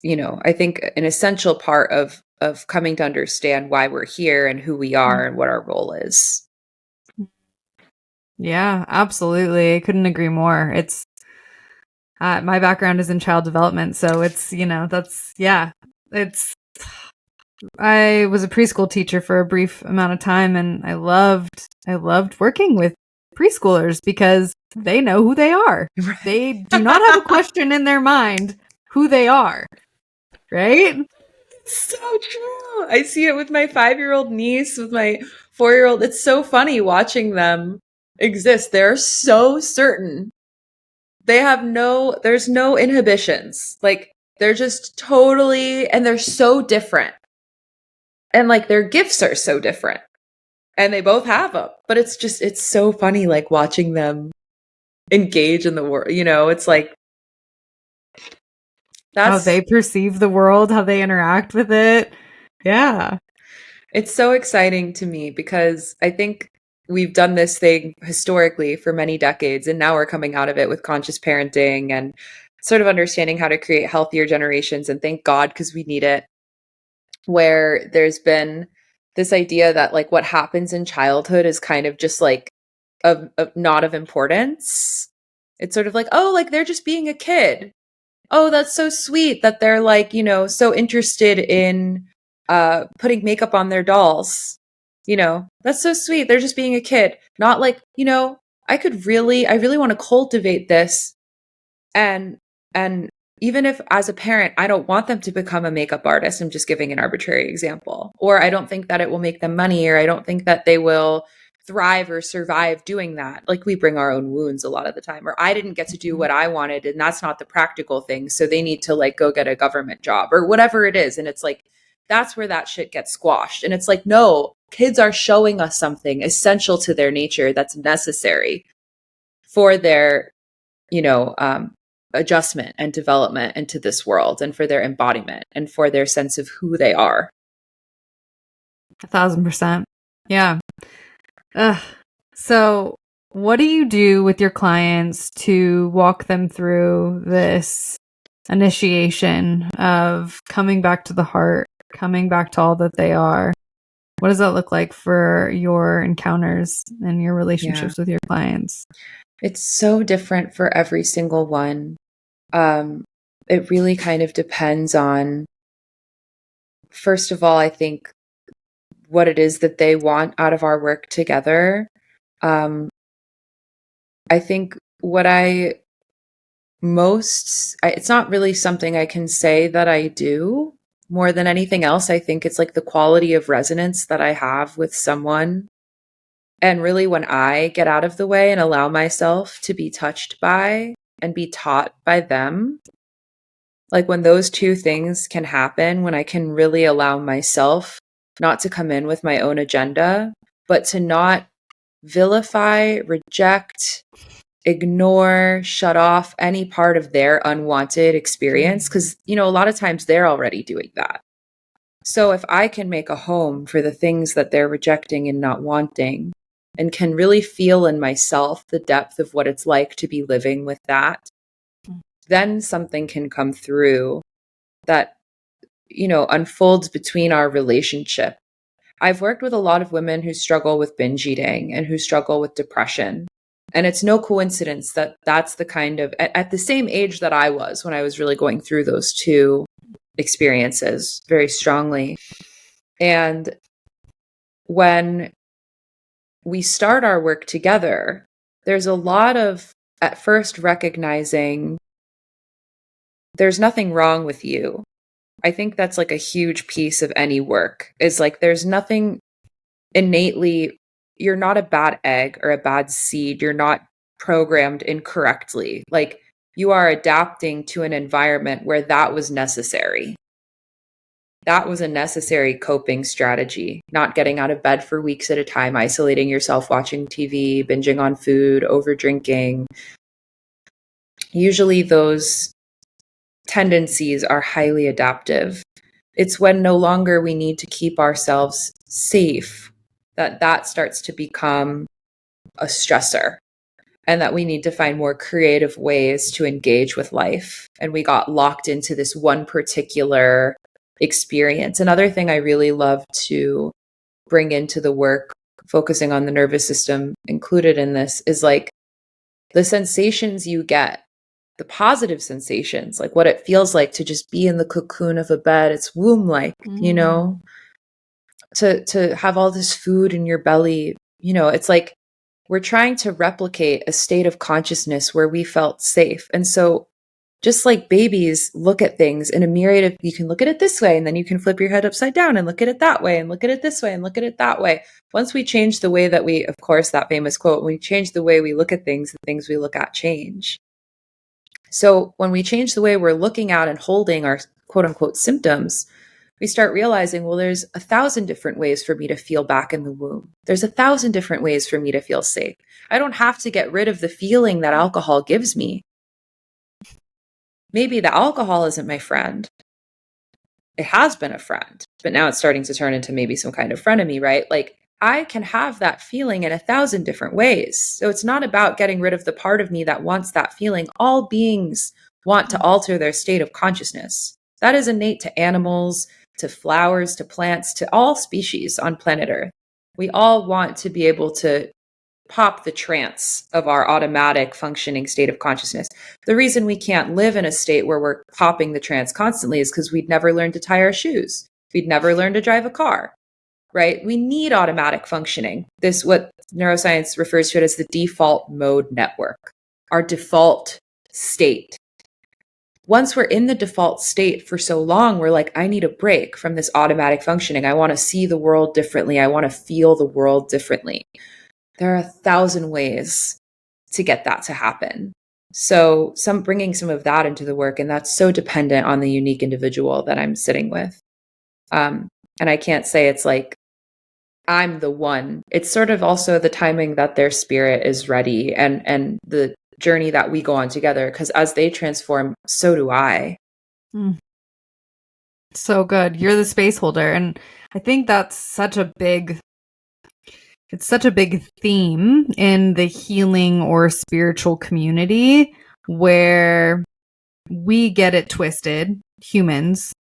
you know, I think an essential part of coming to understand why we're here and who we are and what our role is. Yeah, absolutely. I couldn't agree more. It's my background is in child development, so it's, you know, I was a preschool teacher for a brief amount of time, and I loved working with preschoolers because they know who they are. Right. They do not have a question in their mind who they are. Right? So true. I see it with my 5-year-old niece, with my 4-year-old. It's so funny watching them exist. They're so certain. There's no inhibitions. Like they're just totally, and they're so different. And like their gifts are so different. And they both have them. But it's so funny like watching them engage in the world. You know, it's like, how they perceive the world, how they interact with it. Yeah. It's so exciting to me because I think we've done this thing historically for many decades, and now we're coming out of it with conscious parenting and sort of understanding how to create healthier generations. And thank God, because we need it, where there's been this idea that like what happens in childhood is kind of just like of not of importance. It's sort of like, oh, like they're just being a kid. oh, that's so sweet that they're like, so interested in putting makeup on their dolls. That's so sweet. They're just being a kid. Not like, I really want to cultivate this. And even if as a parent, I don't want them to become a makeup artist, I'm just giving an arbitrary example, or I don't think that it will make them money, or I don't think that they will thrive or survive doing that. Like, we bring our own wounds a lot of the time, or I didn't get to do what I wanted and that's not the practical thing. So they need to like go get a government job or whatever it is. And it's like, that's where that shit gets squashed. And it's like, no, kids are showing us something essential to their nature that's necessary for their, adjustment and development into this world, and for their embodiment and for their sense of who they are. 1,000%. Yeah. So what do you do with your clients to walk them through this initiation of coming back to the heart, coming back to all that they are? What does that look like for your encounters and your relationships with your clients? It's so different for every single one. It really kind of depends on, first of all, I think what it is that they want out of our work together. I think what it's not really something I can say that I do more than anything else. I think it's like the quality of resonance that I have with someone. And really, when I get out of the way and allow myself to be touched by and be taught by them, like when those two things can happen, when I can really allow myself not to come in with my own agenda, but to not vilify, reject, ignore, shut off any part of their unwanted experience. Because, a lot of times they're already doing that. So if I can make a home for the things that they're rejecting and not wanting, and can really feel in myself the depth of what it's like to be living with that, then something can come through that, unfolds between our relationship. I've worked with a lot of women who struggle with binge eating and who struggle with depression. And it's no coincidence that that's the kind of, at the same age that I was when I was really going through those two experiences very strongly. And when we start our work together, there's a lot of, at first, recognizing there's nothing wrong with you. I think that's like a huge piece of any work, is like there's nothing innately, you're not a bad egg or a bad seed. You're not programmed incorrectly. Like, you are adapting to an environment where that was necessary. That was a necessary coping strategy, not getting out of bed for weeks at a time, isolating yourself, watching TV, binging on food, over drinking. Usually those tendencies are highly adaptive. It's when no longer we need to keep ourselves safe that starts to become a stressor, and that we need to find more creative ways to engage with life. And we got locked into this one particular experience. Another thing I really love to bring into the work, focusing on the nervous system included in this, is like the sensations you get, the positive sensations, like what it feels like to just be in the cocoon of a bed. It's womb-like, to have all this food in your belly. It's like we're trying to replicate a state of consciousness where we felt safe. And so just like babies look at things in a myriad of, you can look at it this way, and then you can flip your head upside down and look at it that way, and look at it this way and look at it that way. Once we change the way that we, of course, that famous quote, when we change the way we look at things, the things we look at change. So when we change the way we're looking at and holding our quote unquote symptoms, we start realizing, well, there's 1,000 different ways for me to feel back in the womb. There's 1,000 different ways for me to feel safe. I don't have to get rid of the feeling that alcohol gives me. Maybe the alcohol isn't my friend. It has been a friend, but now it's starting to turn into maybe some kind of frenemy, right? Like, I can have that feeling in 1,000 different ways. So it's not about getting rid of the part of me that wants that feeling. All beings want to alter their state of consciousness. That is innate to animals, to flowers, to plants, to all species on planet Earth. We all want to be able to pop the trance of our automatic functioning state of consciousness. The reason we can't live in a state where we're popping the trance constantly is because we'd never learned to tie our shoes. We'd never learned to drive a car, right? We need automatic functioning. This, what neuroscience refers to it as the default mode network, our default state. Once we're in the default state for so long, we're like, I need a break from this automatic functioning. I want to see the world differently. I want to feel the world differently. There are 1,000 ways to get that to happen. So bringing some of that into the work, and that's so dependent on the unique individual that I'm sitting with. And I can't say it's like, I'm the one. It's sort of also the timing that their spirit is ready and the journey that we go on together, because as they transform, so do I. So good. You're the space holder. And I think that's such a big theme in the healing or spiritual community, where we get it twisted, humans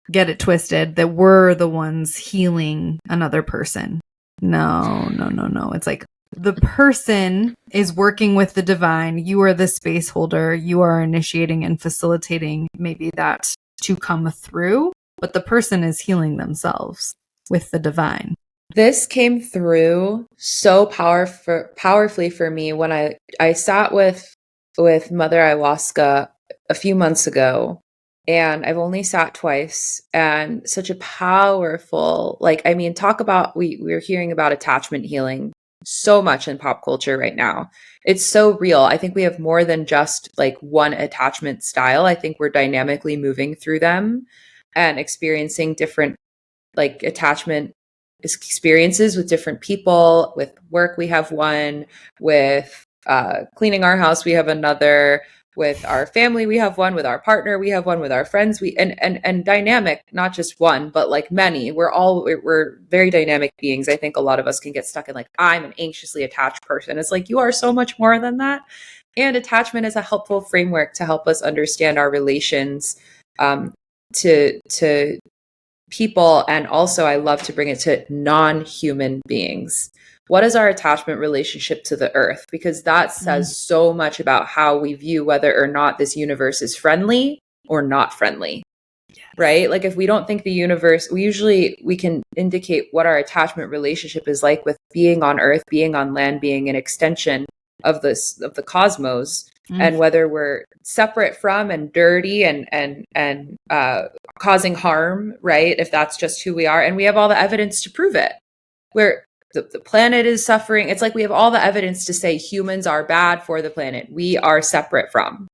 get it twisted, that we're the ones healing another person. No. It's like the person is working with the divine. You are the space holder. You are initiating and facilitating maybe that to come through, but the person is healing themselves with the divine. This came through so powerfully for me when I sat with Mother Ayahuasca a few months ago, and I've only sat twice, and such a powerful, talk about, we're hearing about attachment healing so much in pop culture right now. It's so real. I think we have more than just like one attachment style. I think we're dynamically moving through them and experiencing different like attachment experiences with different people. With work, we have one. With cleaning our house, we have another. With our family, we have one. With our partner, we have one. With our friends, and dynamic, not just one, but like many. We're very dynamic beings. I think a lot of us can get stuck in like, I'm an anxiously attached person. It's like, you are so much more than that. And attachment is a helpful framework to help us understand our relations to people. And also, I love to bring it to non-human beings. What is our attachment relationship to the earth? Because that says so much about how we view whether or not this universe is friendly or not friendly. Yes. Right? Like if we don't think the universe, we can indicate what our attachment relationship is like with being on earth, being on land, being an extension of the cosmos, and whether we're separate from and dirty and causing harm, right? If that's just who we are. And we have all the evidence to prove it. Where the planet is suffering. It's like we have all the evidence to say humans are bad for the planet. We are separate from,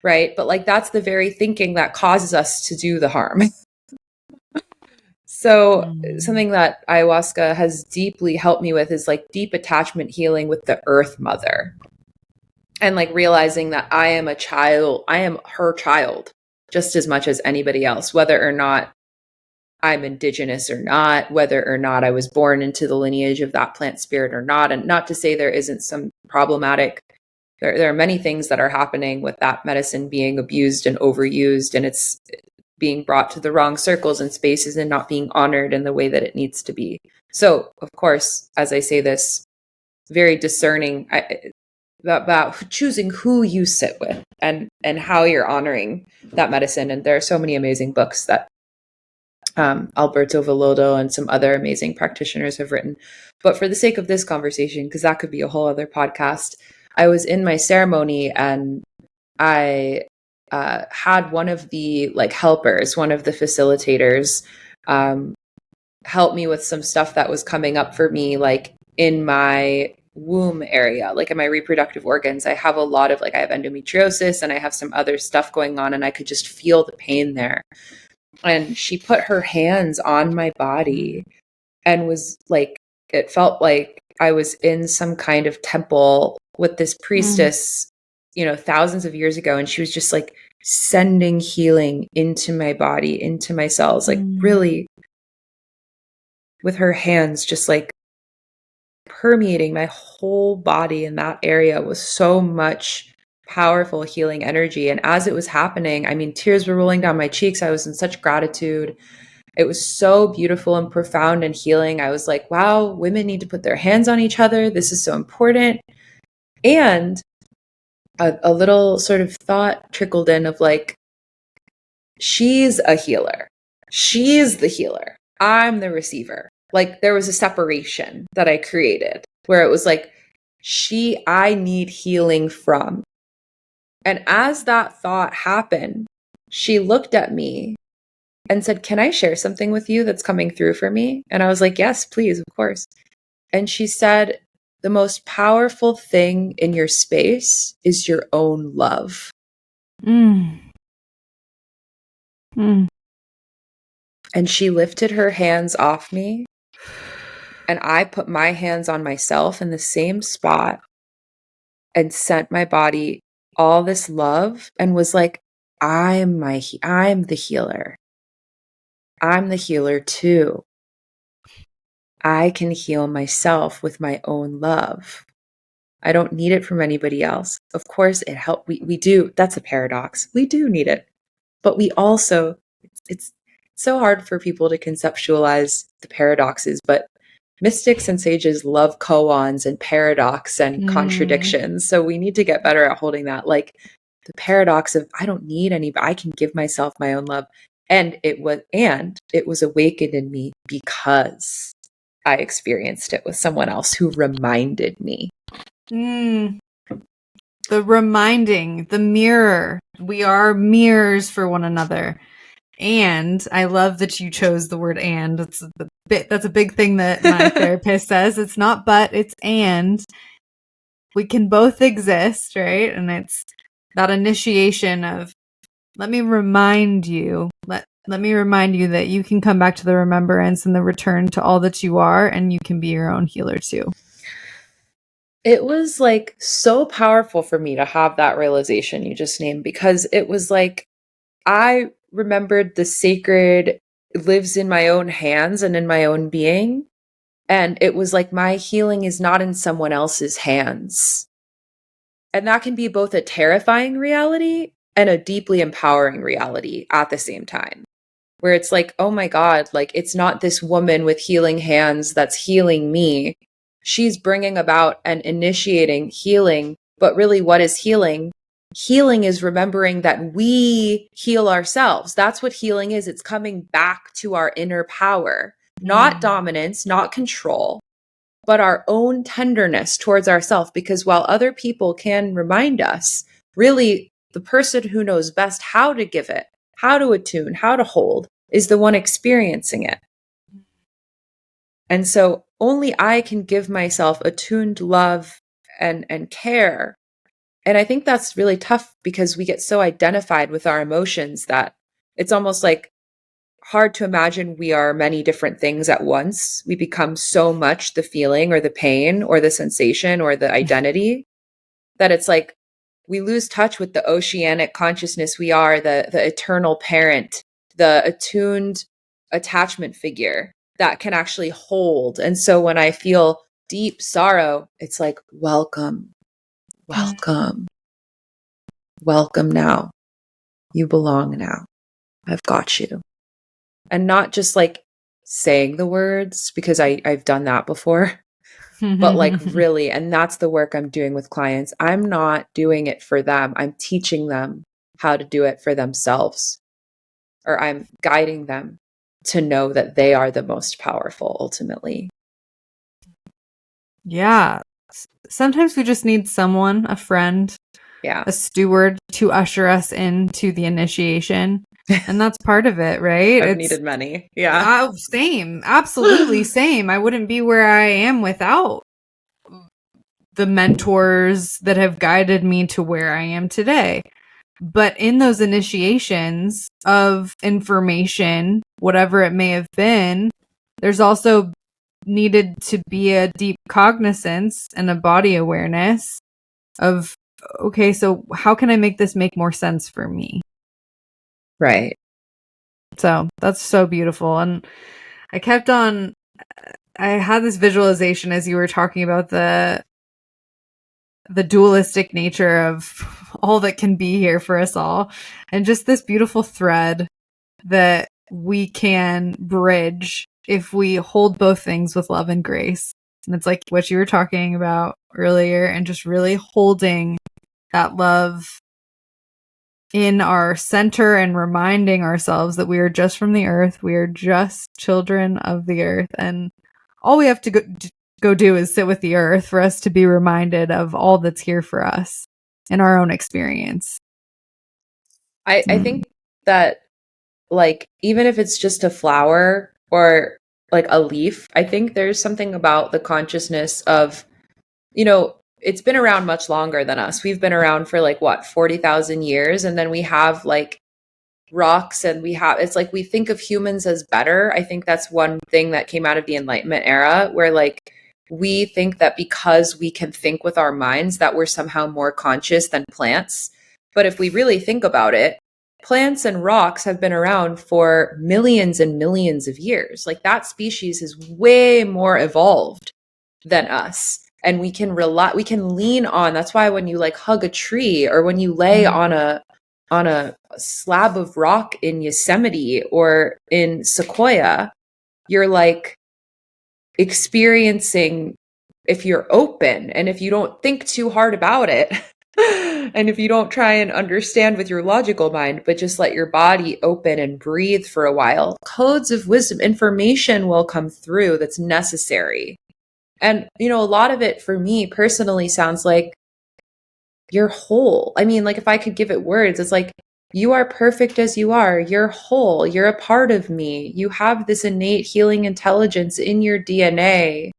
right? But like that's the very thinking that causes us to do the harm. So something that ayahuasca has deeply helped me with is like deep attachment healing with the Earth Mother. And like realizing that I am her child just as much as anybody else, whether or not I'm indigenous or not, whether or not I was born into the lineage of that plant spirit or not. And not to say there isn't some problematic, there are many things that are happening with that medicine being abused and overused, and it's being brought to the wrong circles and spaces and not being honored in the way that it needs to be. So, of course, as I say this, very discerning about choosing who you sit with and how you're honoring that medicine. And there are so many amazing books that Alberto Villoldo and some other amazing practitioners have written. But for the sake of this conversation, because that could be a whole other podcast, I was in my ceremony and I had one of the like helpers, one of the facilitators, help me with some stuff that was coming up for me, like in my womb area, like in my reproductive organs. I have a lot of I have endometriosis and I have some other stuff going on, and I could just feel the pain there. And she put her hands on my body and was like, it felt like I was in some kind of temple with this priestess, thousands of years ago. And she was just like sending healing into my body, into my cells, like really with her hands, just like permeating my whole body. In that area was so much powerful healing energy. And as it was happening, I mean, tears were rolling down my cheeks. I was in such gratitude. It was so beautiful and profound and healing. I was like, wow, women need to put their hands on each other. This is so important. And a little sort of thought trickled in of like, she's a healer. She's the healer. I'm the receiver. Like there was a separation that I created where it was like, I need healing from. And as that thought happened, she looked at me and said, "Can I share something with you that's coming through for me?" And I was like, "Yes, please, of course." And she said, "The most powerful thing in your space is your own love." Mm. Mm. And she lifted her hands off me. And I put my hands on myself in the same spot and sent my body all this love and was like, I'm the healer. I'm the healer too. I can heal myself with my own love. I don't need it from anybody else. Of course, it helps. We do. That's a paradox. We do need it. But we also, it's so hard for people to conceptualize the paradoxes, but mystics and sages love koans and paradox and contradictions. So we need to get better at holding that. Like the paradox of, I don't need anybody. I can give myself my own love. And it was awakened in me because I experienced it with someone else who reminded me. The reminding, the mirror. We are mirrors for one another. And I love that you chose the word "and." That's a big thing that my therapist says. It's not but, it's and. We can both exist, right? And it's that initiation of, let me remind you, let me remind you that you can come back to the remembrance and the return to all that you are, and you can be your own healer too. It was like so powerful for me to have that realization you just named, because it was like, I remembered the sacred lives in my own hands and in my own being. And it was like, my healing is not in someone else's hands. And that can be both a terrifying reality and a deeply empowering reality at the same time, where it's like, oh my God, like it's not this woman with healing hands that's healing me. She's bringing about and initiating healing. But really, what is healing? Healing is remembering that we heal ourselves. That's what healing is. It's coming back to our inner power, not dominance, not control, but our own tenderness towards ourselves. Because while other people can remind us, really the person who knows best how to give it, how to attune, how to hold, is the one experiencing it. And so only I can give myself attuned love and care. And I think that's really tough because we get so identified with our emotions that it's almost like hard to imagine we are many different things at once. We become so much the feeling or the pain or the sensation or the identity that it's like we lose touch with the oceanic consciousness we are, the eternal parent, the attuned attachment figure that can actually hold. And so when I feel deep sorrow, it's like, welcome, welcome, welcome now. You belong now. I've got you. And not just like saying the words, because I've done that before, but like really, and that's the work I'm doing with clients. I'm not doing it for them. I'm teaching them how to do it for themselves, or I'm guiding them to know that they are the most powerful ultimately. Yeah. Sometimes we just need someone, a friend, a steward to usher us into the initiation. And that's part of it, right? I've needed many. Yeah. Same. Absolutely same. I wouldn't be where I am without the mentors that have guided me to where I am today. But in those initiations of information, whatever it may have been, there's also needed to be a deep cognizance and a body awareness of, okay, so how can I make this make more sense for me? Right. So that's so beautiful. And I had this visualization as you were talking about the dualistic nature of all that can be here for us all, and just this beautiful thread that we can bridge if we hold both things with love and grace. And it's like what you were talking about earlier, and just really holding that love in our center and reminding ourselves that we are just from the earth. We are just children of the earth. And all we have to go do is sit with the earth for us to be reminded of all that's here for us in our own experience. I think that, like, even if it's just a flower or like a leaf, I think there's something about the consciousness of, it's been around much longer than us. We've been around for like what, 40,000 years. And then we have like rocks, and it's like we think of humans as better. I think that's one thing that came out of the Enlightenment era, where like we think that because we can think with our minds that we're somehow more conscious than plants. But if we really think about it, plants and rocks have been around for millions and millions of years. Like that species is way more evolved than us. And we can lean on. That's why when you like hug a tree, or when you lay on a slab of rock in Yosemite or in Sequoia, you're like experiencing, if you're open and if you don't think too hard about it, and if you don't try and understand with your logical mind, but just let your body open and breathe for a while, codes of wisdom, information will come through that's necessary. And, a lot of it for me personally sounds like you're whole. I mean, like if I could give it words, it's like, you are perfect as you are. You're whole. You're a part of me. You have this innate healing intelligence in your DNA,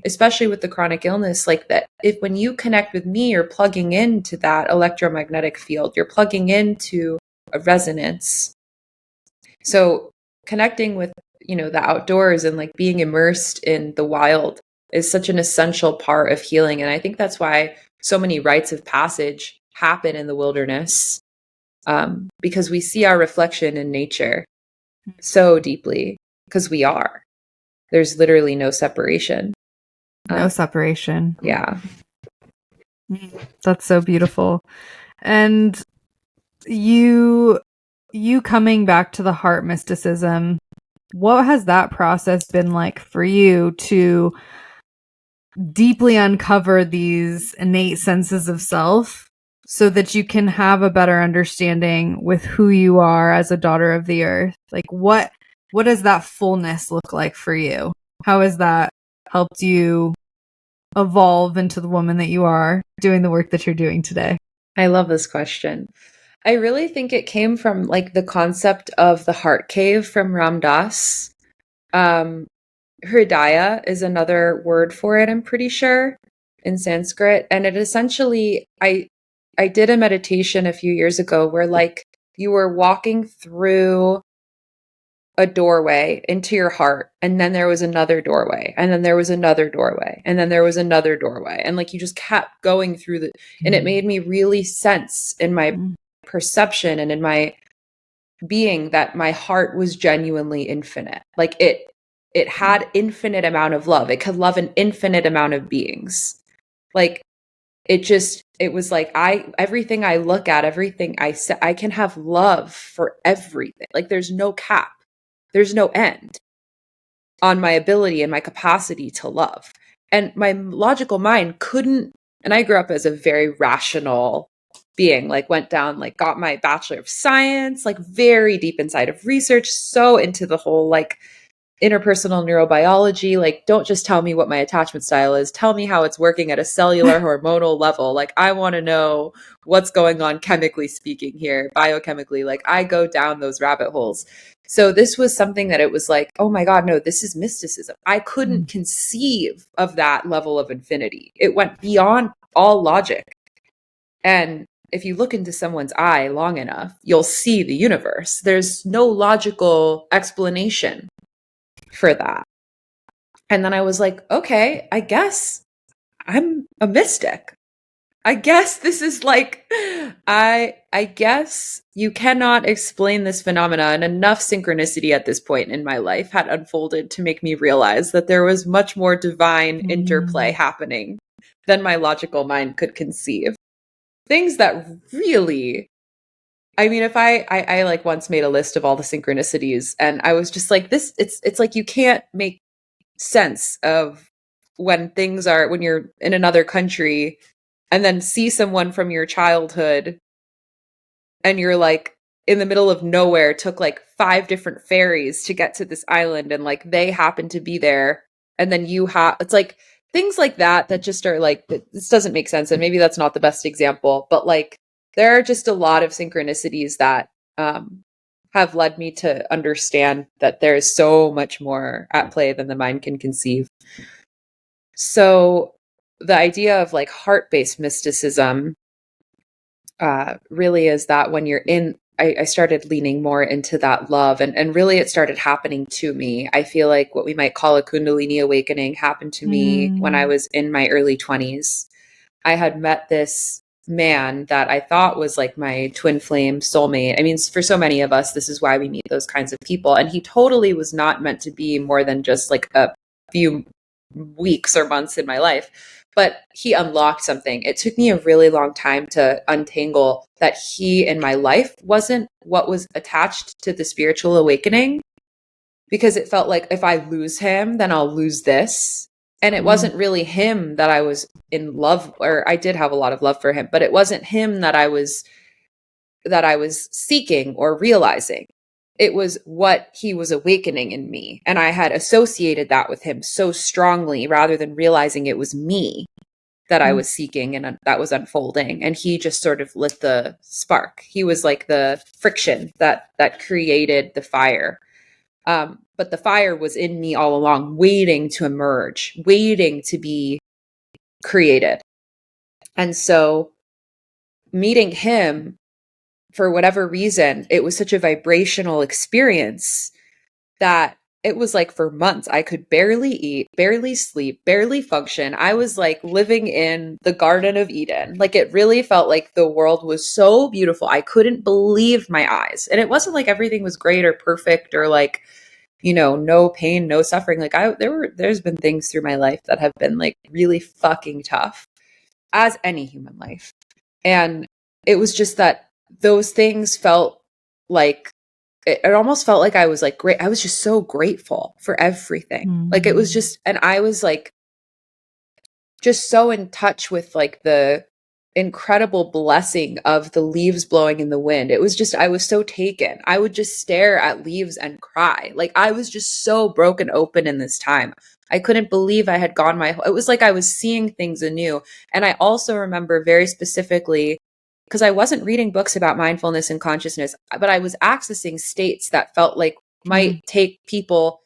especially with the chronic illness, like that. When you connect with me, you're plugging into that electromagnetic field. You're plugging into a resonance. So connecting with, the outdoors and like being immersed in the wild is such an essential part of healing. And I think that's why so many rites of passage happen in the wilderness, because we see our reflection in nature so deeply, because there's literally no separation. No separation. Yeah. That's so beautiful. And you coming back to the heart mysticism, what has that process been like for you to deeply uncover these innate senses of self so that you can have a better understanding with who you are as a daughter of the earth? Like what does that fullness look like for you? How has that helped you evolve into the woman that you are doing the work that you're doing today? I love this question. I really think it came from like the concept of the heart cave from Ram Dass. Hridaya is another word for it, I'm pretty sure, in Sanskrit. And it essentially, I did a meditation a few years ago where like you were walking through a doorway into your heart, and then there was another doorway, and then there was another doorway, and then there was another doorway. And like you just kept going through and it made me really sense in my perception and in my being that my heart was genuinely infinite. Like it had infinite amount of love. It could love an infinite amount of beings. Like it was like everything I look at, everything I say, I can have love for everything. Like there's no cap. There's no end on my ability and my capacity to love. And my logical mind couldn't, and I grew up as a very rational being, like went down, like got my Bachelor of Science, like very deep inside of research, so into the whole like interpersonal neurobiology. Like, don't just tell me what my attachment style is. Tell me how it's working at a cellular hormonal level. Like, I want to know what's going on chemically speaking here, biochemically. Like, I go down those rabbit holes. So this was something that it was like, oh my God, no, this is mysticism. I couldn't conceive of that level of infinity. It went beyond all logic. And if you look into someone's eye long enough, you'll see the universe. There's no logical explanation for that. And then I was like, okay, I guess I'm a mystic. I guess this is like, I guess you cannot explain this phenomena, and enough synchronicity at this point in my life had unfolded to make me realize that there was much more divine interplay happening than my logical mind could conceive. Things that really I mean, if I like once made a list of all the synchronicities, and I was just like, this, it's like you can't make sense of when you're in another country and then see someone from your childhood and you're like in the middle of nowhere, took like 5 different ferries to get to this island, and like they happen to be there, and then it's like things like that just are like, this doesn't make sense. And maybe that's not the best example, but like there are just a lot of synchronicities that have led me to understand that there is so much more at play than the mind can conceive. So the idea of like heart-based mysticism really is that when you're I started leaning more into that love, and really it started happening to me. I feel like what we might call a Kundalini awakening happened to me when I was in my early 20s. I had met this man that I thought was like my twin flame soulmate. I mean, for so many of us, this is why we meet those kinds of people. And he totally was not meant to be more than just like a few weeks or months in my life. But he unlocked something. It took me a really long time to untangle that he in my life wasn't what was attached to the spiritual awakening, because it felt like if I lose him, then I'll lose this. And it wasn't really him that I was in love, or I did have a lot of love for him, but it wasn't him that I was seeking or realizing. It was what he was awakening in me. And I had associated that with him so strongly, rather than realizing it was me that I was seeking and that was unfolding. And he just sort of lit the spark. He was like the friction that created the fire. But the fire was in me all along, waiting to emerge, waiting to be created. And so meeting him, for whatever reason, it was such a vibrational experience that it was like for months, I could barely eat, barely sleep, barely function. I was like living in the Garden of Eden. Like it really felt like the world was so beautiful. I couldn't believe my eyes. And it wasn't like everything was great or perfect or like, no pain, no suffering. Like there's been things through my life that have been like really fucking tough, as any human life. And it was just that those things felt like, it almost felt like I was like great. I was just so grateful for everything. Like it was just, and I was like, just so in touch with like the incredible blessing of the leaves blowing in the wind. It was just, I was so taken. I would just stare at leaves and cry. Like I was just so broken open in this time. I couldn't believe I had gone it was like I was seeing things anew. And I also remember very specifically, because I wasn't reading books about mindfulness and consciousness, but I was accessing states that felt like might take people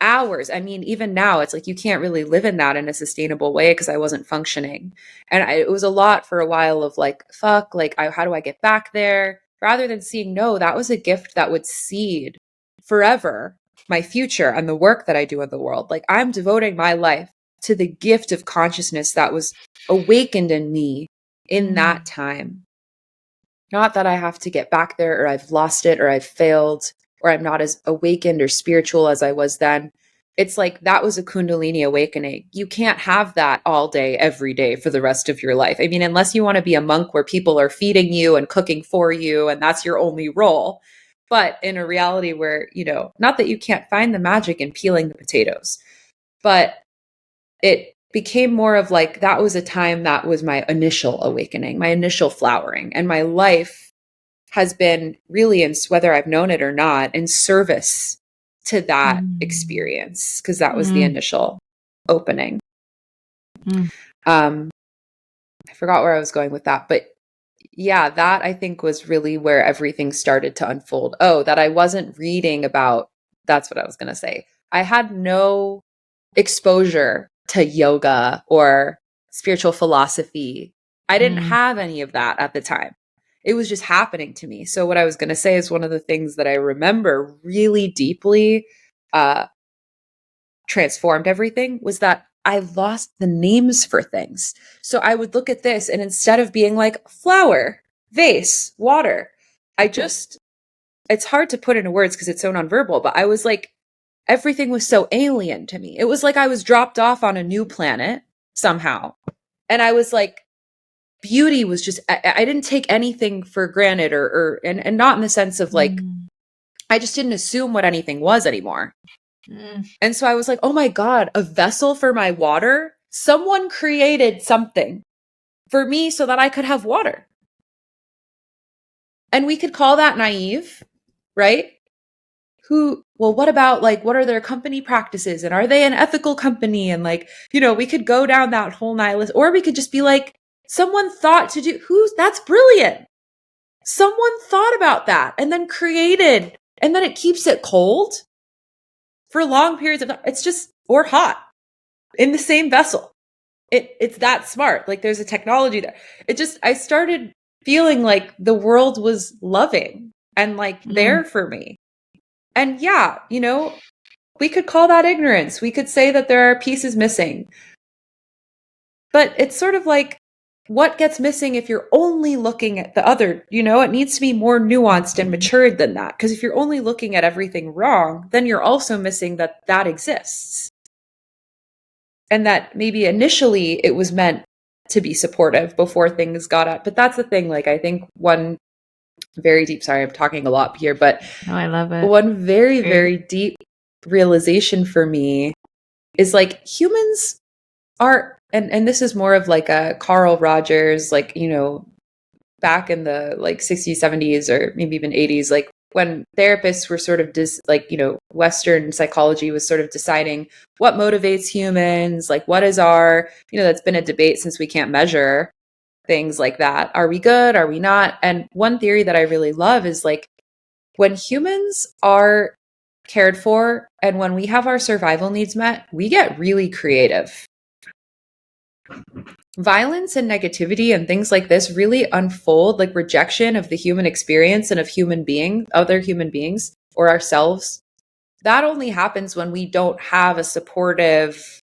hours. I mean, even now, it's like you can't really live in that in a sustainable way because I wasn't functioning. And it was a lot for a while of like, fuck, like, how do I get back there? Rather than seeing, no, that was a gift that would seed forever my future and the work that I do in the world. Like, I'm devoting my life to the gift of consciousness that was awakened in me in that time. Not that I have to get back there, or I've lost it, or I've failed, or I'm not as awakened or spiritual as I was then. It's like that was a Kundalini awakening. You can't have that all day, every day for the rest of your life. I mean, unless you want to be a monk where people are feeding you and cooking for you, and that's your only role. But in a reality where, not that you can't find the magic in peeling the potatoes, but it became more of like, that was a time that was my initial awakening, my initial flowering. And my life has been really, whether I've known it or not, in service to that experience, because that was the initial opening. I forgot where I was going with that, but yeah, that I think was really where everything started to unfold. Oh, that I wasn't reading about, that's what I was going to say. I had no exposure to yoga or spiritual philosophy. I didn't have any of that at the time. It was just happening to me. So what I was going to say is one of the things that I remember really deeply transformed everything was that I lost the names for things. So I would look at this, and instead of being like flower, vase, water, it's hard to put into words because it's so nonverbal, but I was like, everything was so alien to me. It was like I was dropped off on a new planet somehow. And I was like, beauty was just, I didn't take anything for granted and not in the sense of like, I just didn't assume what anything was anymore. And so I was like, oh my God, a vessel for my water. Someone created something for me so that I could have water. And we could call that naive, right? What about like, what are their company practices? And are they an ethical company? And like, we could go down that whole nihilist, or we could just be like, someone thought to do, that's brilliant. Someone thought about that and then created, and then it keeps it cold for long periods of time. It's just, or hot in the same vessel. It's that smart. Like there's a technology there. I started feeling like the world was loving and like there for me. And yeah, we could call that ignorance. We could say that there are pieces missing. But it's sort of like, what gets missing if you're only looking at the other? It needs to be more nuanced and matured than that. Because if you're only looking at everything wrong, then you're also missing that exists. And that maybe initially it was meant to be supportive before things got up. But that's the thing. Like, I think one very deep, sorry, I'm talking a lot here, but I love it. One very, very deep realization for me is like humans are, and this is more of like a Carl Rogers, like, back in the like 60s, 70s, or maybe even 80s, like when therapists were sort of Western psychology was sort of deciding what motivates humans, like what is our, that's been a debate since we can't measure things like that. Are we good? Are we not? And one theory that I really love is like when humans are cared for and when we have our survival needs met, we get really creative. Violence and negativity and things like this really unfold, like rejection of the human experience and of other human beings or ourselves. That only happens when we don't have a supportive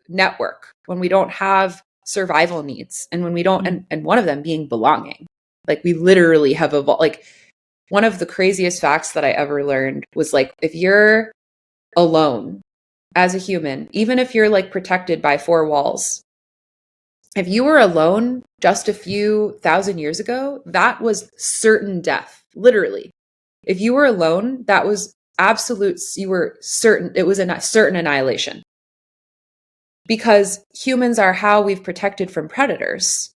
network, when we don't have survival needs, and when we don't, and one of them being belonging. Like we literally have evolved. Like one of the craziest facts that I ever learned was like, if you're alone as a human, even if you're like protected by four walls, if you were alone just a few thousand years ago, that was certain death, literally. If you were alone, that was absolute, you were certain, it was a certain annihilation. Because humans are how we've protected from predators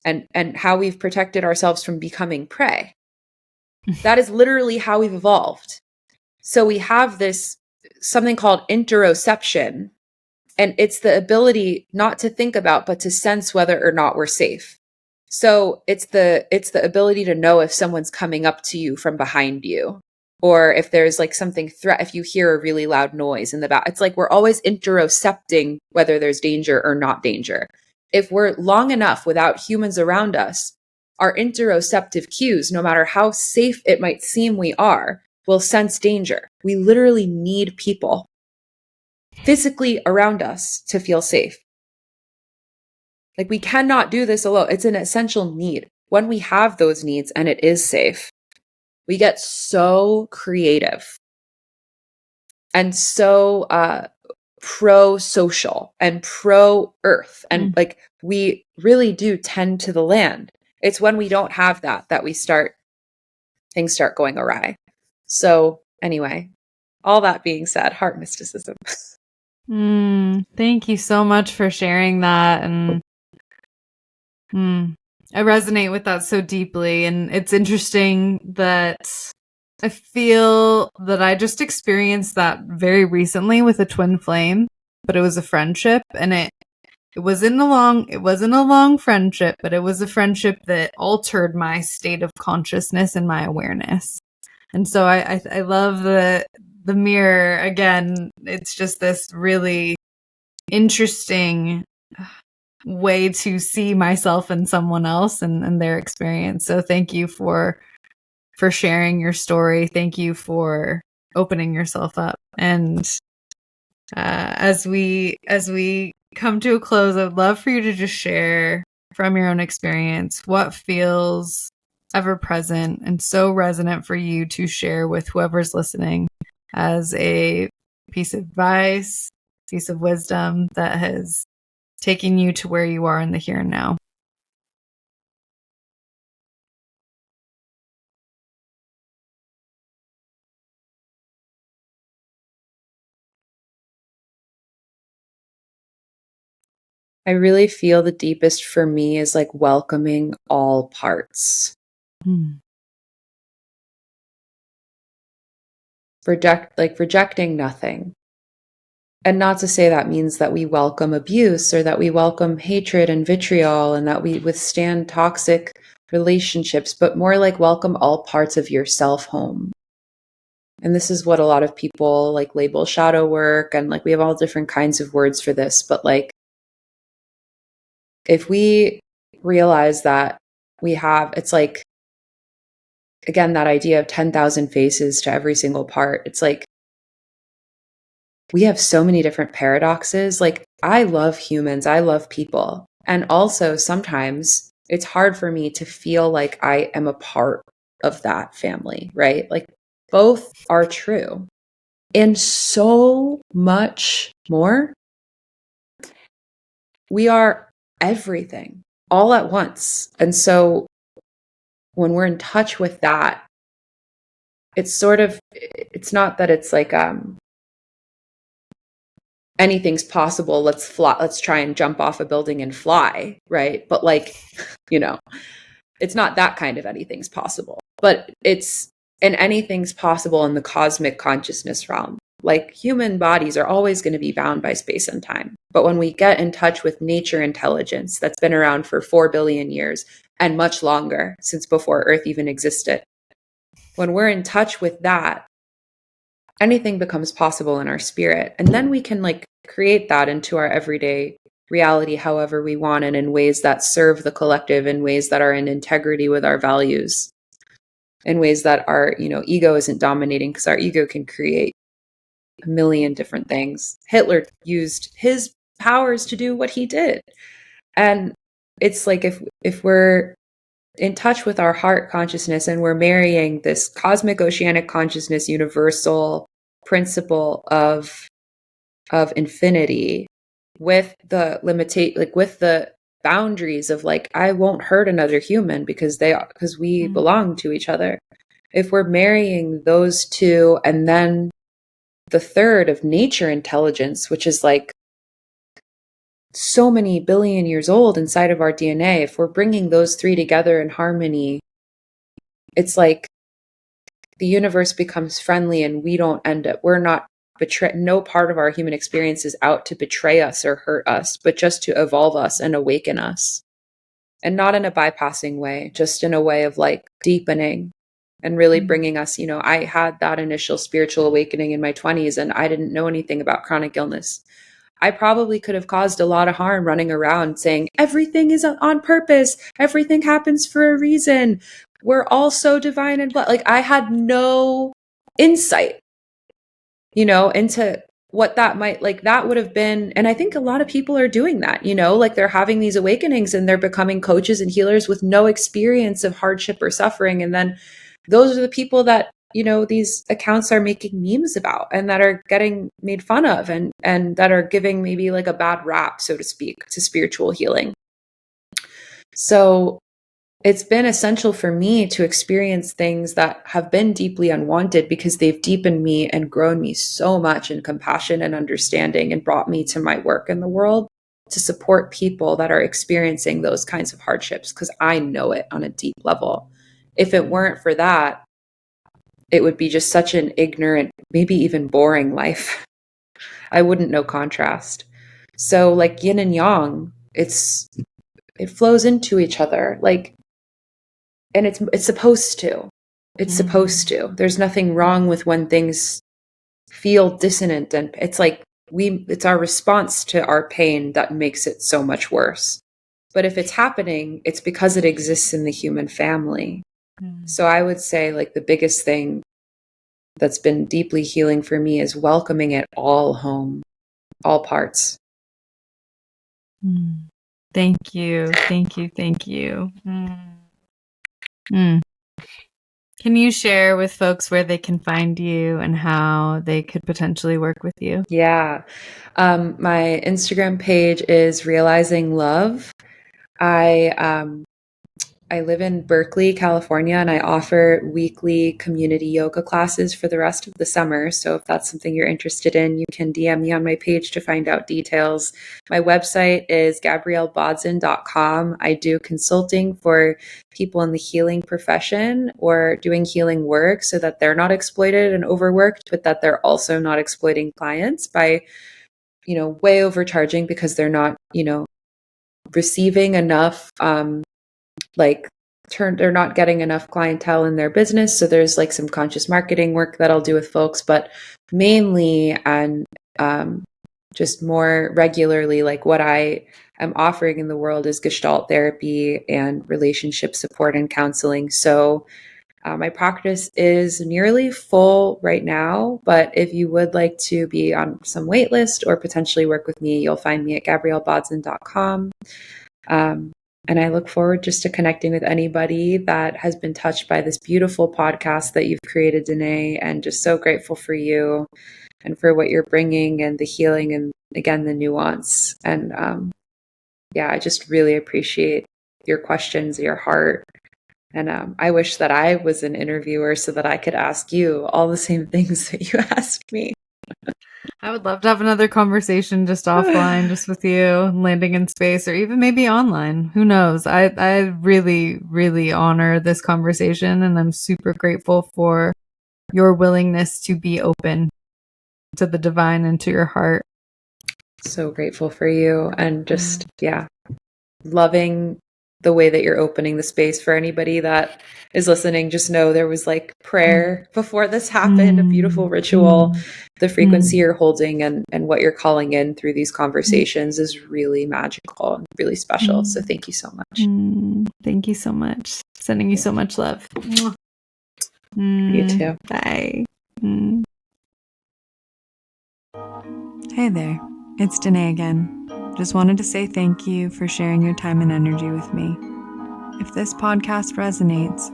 and how we've protected ourselves from becoming prey. That is literally how we've evolved. So we have this something called interoception, and it's the ability not to think about, but to sense whether or not we're safe. So it's the ability to know if someone's coming up to you from behind you, or if there's like something if you hear a really loud noise in the back. It's like we're always interocepting whether there's danger or not danger. If we're long enough without humans around us, our interoceptive cues, no matter how safe it might seem we are, will sense danger. We literally need people physically around us to feel safe. Like we cannot do this alone. It's an essential need. When we have those needs and it is safe, we get so creative and so pro-social and pro-earth. And like we really do tend to the land. It's when we don't have that things start going awry. So anyway, all that being said, heart mysticism. Thank you so much for sharing that. And I resonate with that so deeply. And it's interesting that I feel that I just experienced that very recently with a twin flame, but it was a friendship, and it wasn't a long friendship, but it was a friendship that altered my state of consciousness and my awareness. And so I love the mirror again. It's just this really interesting way to see myself and someone else and their experience. So thank you for sharing your story. Thank you for opening yourself up. And as we come to a close, I would love for you to just share from your own experience what feels ever present and so resonant for you to share with whoever's listening as a piece of advice, piece of wisdom that has taken you to where you are in the here and now. I really feel the deepest for me is like welcoming all parts. Rejecting nothing. And not to say that means that we welcome abuse or that we welcome hatred and vitriol and that we withstand toxic relationships, but more like welcome all parts of yourself home. And this is what a lot of people like label shadow work, and like we have all different kinds of words for this, but like if we realize that we have, it's like, again, that idea of 10,000 faces to every single part. It's like we have so many different paradoxes. Like I love humans, I love people. And also sometimes it's hard for me to feel like I am a part of that family, right? Like both are true. And so much more. We are everything all at once. And so when we're in touch with that, it's not that it's like anything's possible, let's fly, let's try and jump off a building and fly, right? But like, it's not that kind of anything's possible, but anything's possible in the cosmic consciousness realm. Like human bodies are always going to be bound by space and time. But when we get in touch with nature intelligence that's been around for 4 billion years and much longer, since before Earth even existed, when we're in touch with that, anything becomes possible in our spirit. And then we can like create that into our everyday reality however we want, and in ways that serve the collective, in ways that are in integrity with our values, in ways that our, ego isn't dominating, because our ego can create a million different things. Hitler used his powers to do what he did. And it's like if we're in touch with our heart consciousness and we're marrying this cosmic oceanic consciousness universal principle of infinity with the with the boundaries of like, I won't hurt another human because we belong to each other. If we're marrying those two, and then the third of nature intelligence, which is like so many billion years old inside of our DNA, if we're bringing those three together in harmony, it's like the universe becomes friendly, and we're not no part of our human experience is out to betray us or hurt us, but just to evolve us and awaken us. And not in a bypassing way, just in a way of like deepening and really bringing us, I had that initial spiritual awakening in my 20s, and I didn't know anything about chronic illness. I probably could have caused a lot of harm running around saying everything is on purpose. Everything happens for a reason. We're all so divine and like I had no insight, into what that might, like that would have been. And I think a lot of people are doing that, like they're having these awakenings and they're becoming coaches and healers with no experience of hardship or suffering. And then those are the people that, these accounts are making memes about and that are getting made fun of and that are giving maybe like a bad rap, so to speak, to spiritual healing. So it's been essential for me to experience things that have been deeply unwanted, because they've deepened me and grown me so much in compassion and understanding, and brought me to my work in the world to support people that are experiencing those kinds of hardships, because I know it on a deep level. If it weren't for that, it would be just such an ignorant, maybe even boring life. I wouldn't know contrast. So like yin and yang, it flows into each other. Like, and it's supposed to. It's supposed to. There's nothing wrong with when things feel dissonant, and it's like it's our response to our pain that makes it so much worse. But if it's happening, it's because it exists in the human family. So I would say like the biggest thing that's been deeply healing for me is welcoming it all home, all parts. Thank you. Thank you. Thank you. Can you share with folks where they can find you and how they could potentially work with you? Yeah. My Instagram page is Realizing Love. I I live in Berkeley, California, and I offer weekly community yoga classes for the rest of the summer. So if that's something you're interested in, you can DM me on my page to find out details. My website is gabriellebodzin.com. I do consulting for people in the healing profession or doing healing work so that they're not exploited and overworked, but that they're also not exploiting clients by, way overcharging because they're not, receiving enough, they're not getting enough clientele in their business. So there's like some conscious marketing work that I'll do with folks, but mainly and just more regularly, like what I am offering in the world is gestalt therapy and relationship support and counseling. So my practice is nearly full right now, but if you would like to be on some wait list or potentially work with me, you'll find me at gabriellebodzin.com. And I look forward just to connecting with anybody that has been touched by this beautiful podcast that you've created, Danae, and just so grateful for you and for what you're bringing and the healing and, again, the nuance. And I just really appreciate your questions, your heart. And I wish that I was an interviewer so that I could ask you all the same things that you asked me. I would love to have another conversation just offline, just with you, landing in space, or even maybe online. Who knows? I really, really honor this conversation, and I'm super grateful for your willingness to be open to the divine and to your heart. So grateful for you, and just, loving the way that you're opening the space for anybody that is listening. Just know there was like prayer before this happened, a beautiful ritual. The frequency you're holding and what you're calling in through these conversations is really magical and really special. So thank you so much. Thank you so much. Sending you so much love. You too. Bye. Hey there, it's Danae again. Just wanted to say thank you for sharing your time and energy with me. If this podcast resonates,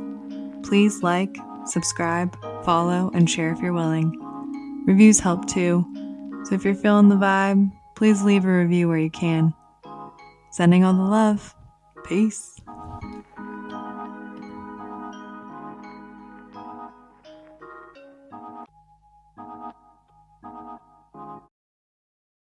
please like, subscribe, follow, and share if you're willing. Reviews help too, so if you're feeling the vibe, please leave a review where you can. Sending all the love. Peace.